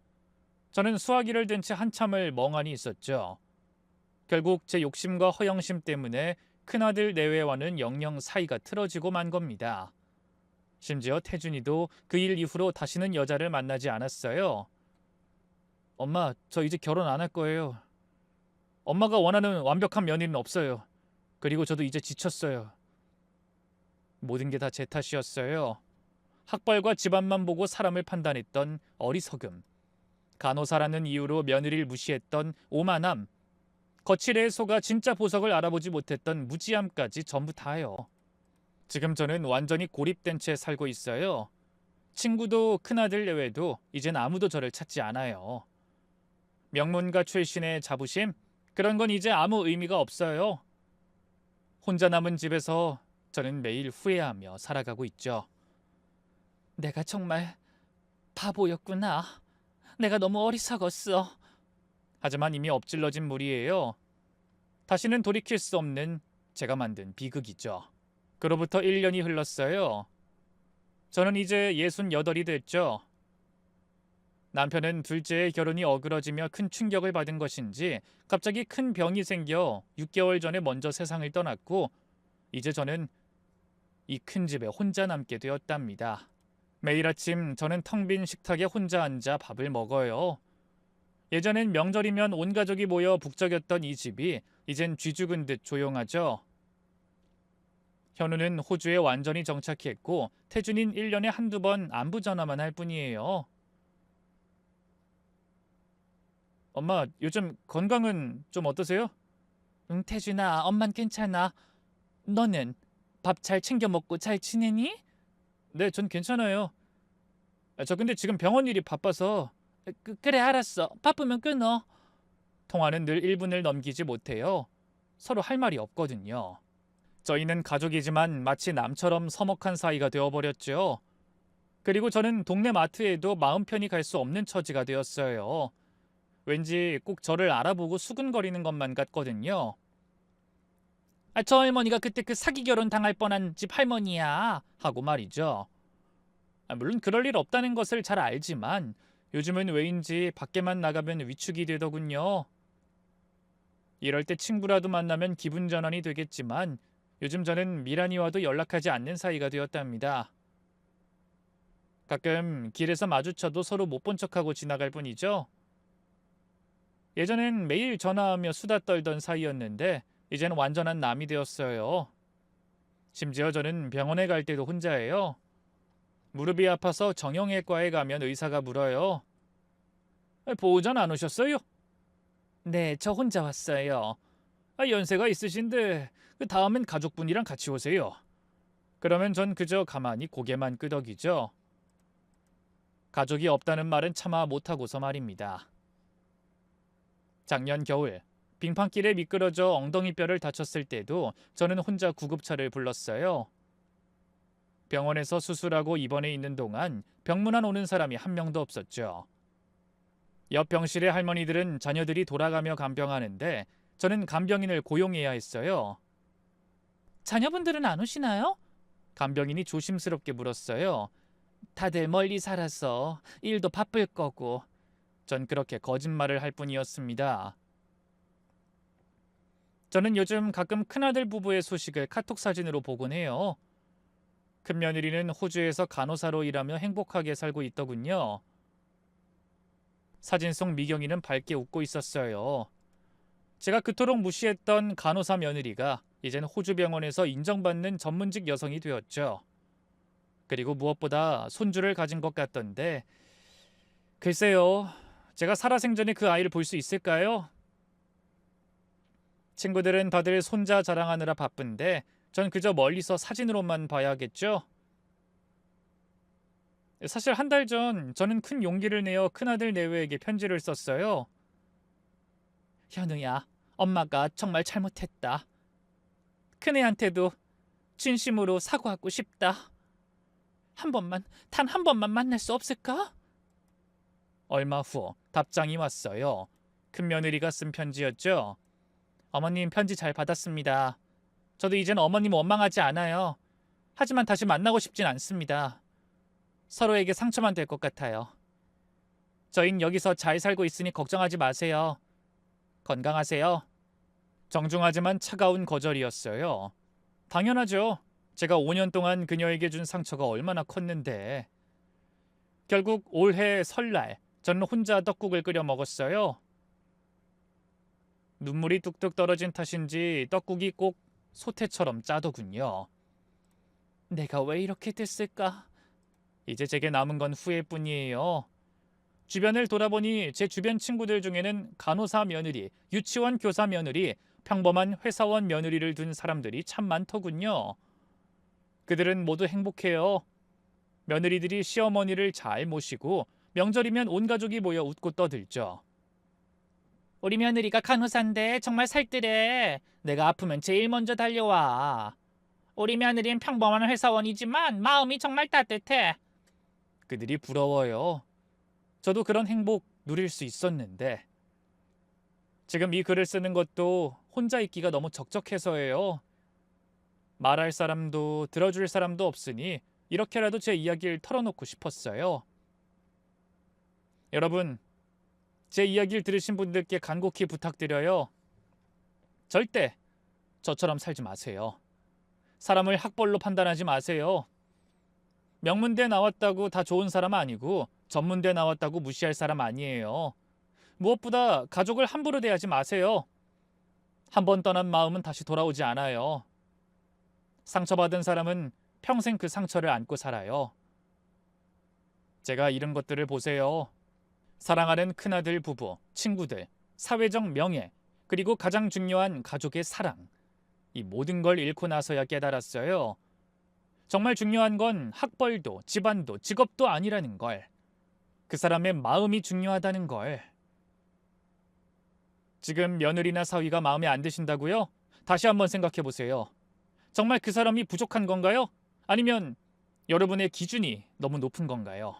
저는 수화기를 든 채 한참을 멍하니 있었죠. 결국 제 욕심과 허영심 때문에 큰아들 내외와는 영영 사이가 틀어지고 만 겁니다. 심지어 태준이도 그 일 이후로 다시는 여자를 만나지 않았어요. 엄마, 저 이제 결혼 안 할 거예요. 엄마가 원하는 완벽한 며느리는 없어요. 그리고 저도 이제 지쳤어요. 모든 게 다 제 탓이었어요. 학벌과 집안만 보고 사람을 판단했던 어리석음. 간호사라는 이유로 며느리를 무시했던 오만함. 거칠에 속아 진짜 보석을 알아보지 못했던 무지함까지 전부 다요. 지금 저는 완전히 고립된 채 살고 있어요. 친구도 큰아들 내외도 이젠 아무도 저를 찾지 않아요. 명문가 출신의 자부심? 그런 건 이제 아무 의미가 없어요. 혼자 남은 집에서 저는 매일 후회하며 살아가고 있죠. 내가 정말 바보였구나. 내가 너무 어리석었어. 하지만 이미 엎질러진 물이에요. 다시는 돌이킬 수 없는 제가 만든 비극이죠. 그로부터 1년이 흘렀어요. 저는 이제 68이 됐죠. 남편은 둘째의 결혼이 어그러지며 큰 충격을 받은 것인지 갑자기 큰 병이 생겨 6개월 전에 먼저 세상을 떠났고 이제 저는 이 큰 집에 혼자 남게 되었답니다. 매일 아침 저는 텅 빈 식탁에 혼자 앉아 밥을 먹어요. 예전엔 명절이면 온 가족이 모여 북적였던 이 집이 이젠 쥐 죽은 듯 조용하죠. 현우는 호주에 완전히 정착했고 태준인 1년에 한두 번 안부 전화만 할 뿐이에요. 엄마, 요즘 건강은 좀 어떠세요? 응, 태준아, 엄만 괜찮아. 너는 밥 잘 챙겨 먹고 잘 지내니? 네, 전 괜찮아요. 저 근데 지금 병원 일이 바빠서. 그래, 알았어. 바쁘면 끊어. 통화는 늘 1분을 넘기지 못해요. 서로 할 말이 없거든요. 저희는 가족이지만 마치 남처럼 서먹한 사이가 되어버렸죠. 그리고 저는 동네 마트에도 마음 편히 갈 수 없는 처지가 되었어요. 왠지 꼭 저를 알아보고 수근거리는 것만 같거든요. 저 할머니가 그때 그 사기 결혼 당할 뻔한 집 할머니야 하고 말이죠. 물론 그럴 일 없다는 것을 잘 알지만 요즘은 왜인지 밖에만 나가면 위축이 되더군요. 이럴 때 친구라도 만나면 기분 전환이 되겠지만 요즘 저는 미란이와도 연락하지 않는 사이가 되었답니다. 가끔 길에서 마주쳐도 서로 못 본 척하고 지나갈 뿐이죠. 예전엔 매일 전화하며 수다 떨던 사이였는데 이제는 완전한 남이 되었어요. 심지어 저는 병원에 갈 때도 혼자예요. 무릎이 아파서 정형외과에 가면 의사가 물어요. 보호자는 안 오셨어요? 네, 저 혼자 왔어요. 연세가 있으신데 다음엔 가족분이랑 같이 오세요. 그러면 전 그저 가만히 고개만 끄덕이죠. 가족이 없다는 말은 차마 못하고서 말입니다. 작년 겨울 빙판길에 미끄러져 엉덩이뼈를 다쳤을 때도 저는 혼자 구급차를 불렀어요. 병원에서 수술하고 입원해 있는 동안 병문안 오는 사람이 한 명도 없었죠. 옆 병실의 할머니들은 자녀들이 돌아가며 간병하는데 저는 간병인을 고용해야 했어요. 자녀분들은 안 오시나요? 간병인이 조심스럽게 물었어요. 다들 멀리 살아서 일도 바쁠 거고. 전 그렇게 거짓말을 할 뿐이었습니다. 저는 요즘 가끔 큰아들 부부의 소식을 카톡 사진으로 보곤 해요. 큰며느리는 호주에서 간호사로 일하며 행복하게 살고 있더군요. 사진 속 미경이는 밝게 웃고 있었어요. 제가 그토록 무시했던 간호사 며느리가 이젠 호주 병원에서 인정받는 전문직 여성이 되었죠. 그리고 무엇보다 손주를 가진 것 같던데 글쎄요. 제가 살아생전에 그 아이를 볼 수 있을까요? 친구들은 다들 손자 자랑하느라 바쁜데 전 그저 멀리서 사진으로만 봐야겠죠? 사실 한 달 전 저는 큰 용기를 내어 큰아들 내외에게 편지를 썼어요. 현우야, 엄마가 정말 잘못했다. 큰애한테도 진심으로 사과하고 싶다. 한 번만, 단 한 번만 만날 수 없을까? 얼마 후 답장이 왔어요. 큰며느리가 쓴 편지였죠. 어머님 편지 잘 받았습니다. 저도 이젠 어머님 원망하지 않아요. 하지만 다시 만나고 싶진 않습니다. 서로에게 상처만 될 것 같아요. 저흰 여기서 잘 살고 있으니 걱정하지 마세요. 건강하세요. 정중하지만 차가운 거절이었어요. 당연하죠. 제가 5년 동안 그녀에게 준 상처가 얼마나 컸는데. 결국 올해 설날 저는 혼자 떡국을 끓여 먹었어요. 눈물이 뚝뚝 떨어진 탓인지 떡국이 꼭 소태처럼 짜더군요. 내가 왜 이렇게 됐을까? 이제 제게 남은 건 후회뿐이에요. 주변을 돌아보니 제 주변 친구들 중에는 간호사 며느리, 유치원 교사 며느리, 평범한 회사원 며느리를 둔 사람들이 참 많더군요. 그들은 모두 행복해요. 며느리들이 시어머니를 잘 모시고 명절이면 온 가족이 모여 웃고 떠들죠. 우리 며느리가 간호사인데 정말 살뜰해. 내가 아프면 제일 먼저 달려와. 우리 며느리는 평범한 회사원이지만 마음이 정말 따뜻해. 그들이 부러워요. 저도 그런 행복 누릴 수 있었는데. 지금 이 글을 쓰는 것도 혼자 있기가 너무 적적해서예요. 말할 사람도 들어줄 사람도 없으니 이렇게라도 제 이야기를 털어놓고 싶었어요. 여러분, 제 이야기를 들으신 분들께 간곡히 부탁드려요. 절대 저처럼 살지 마세요. 사람을 학벌로 판단하지 마세요. 명문대 나왔다고 다 좋은 사람 아니고 전문대 나왔다고 무시할 사람 아니에요. 무엇보다 가족을 함부로 대하지 마세요. 한 번 떠난 마음은 다시 돌아오지 않아요. 상처받은 사람은 평생 그 상처를 안고 살아요. 제가 이런 것들을 보세요. 사랑하는 큰아들 부부, 친구들, 사회적 명예, 그리고 가장 중요한 가족의 사랑. 이 모든 걸 잃고 나서야 깨달았어요. 정말 중요한 건 학벌도, 집안도, 직업도 아니라는 걸. 그 사람의 마음이 중요하다는 걸. 지금 며느리나 사위가 마음에 안 드신다고요? 다시 한번 생각해 보세요. 정말 그 사람이 부족한 건가요? 아니면 여러분의 기준이 너무 높은 건가요?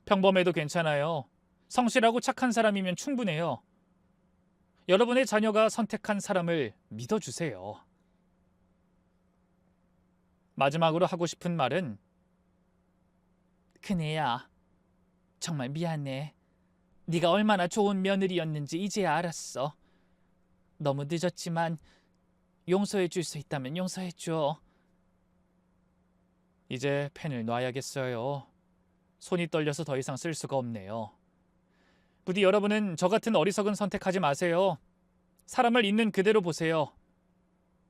평범해도 괜찮아요. 성실하고 착한 사람이면 충분해요. 여러분의 자녀가 선택한 사람을 믿어주세요. 마지막으로 하고 싶은 말은 큰애야, 정말 미안해. 네가 얼마나 좋은 며느리였는지 이제야 알았어. 너무 늦었지만 용서해 줄 수 있다면 용서해 줘. 이제 펜을 놔야겠어요. 손이 떨려서 더 이상 쓸 수가 없네요. 부디 여러분은 저 같은 어리석은 선택하지 마세요. 사람을 있는 그대로 보세요.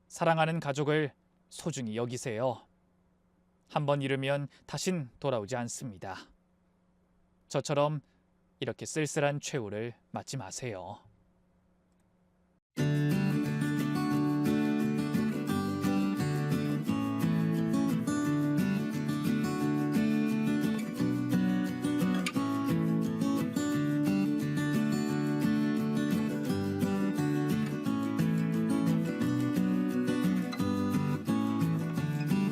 사랑하는 가족을 소중히 여기세요. 한번 잃으면 다신 돌아오지 않습니다. 저처럼 이렇게 쓸쓸한 최후를 맞지 마세요.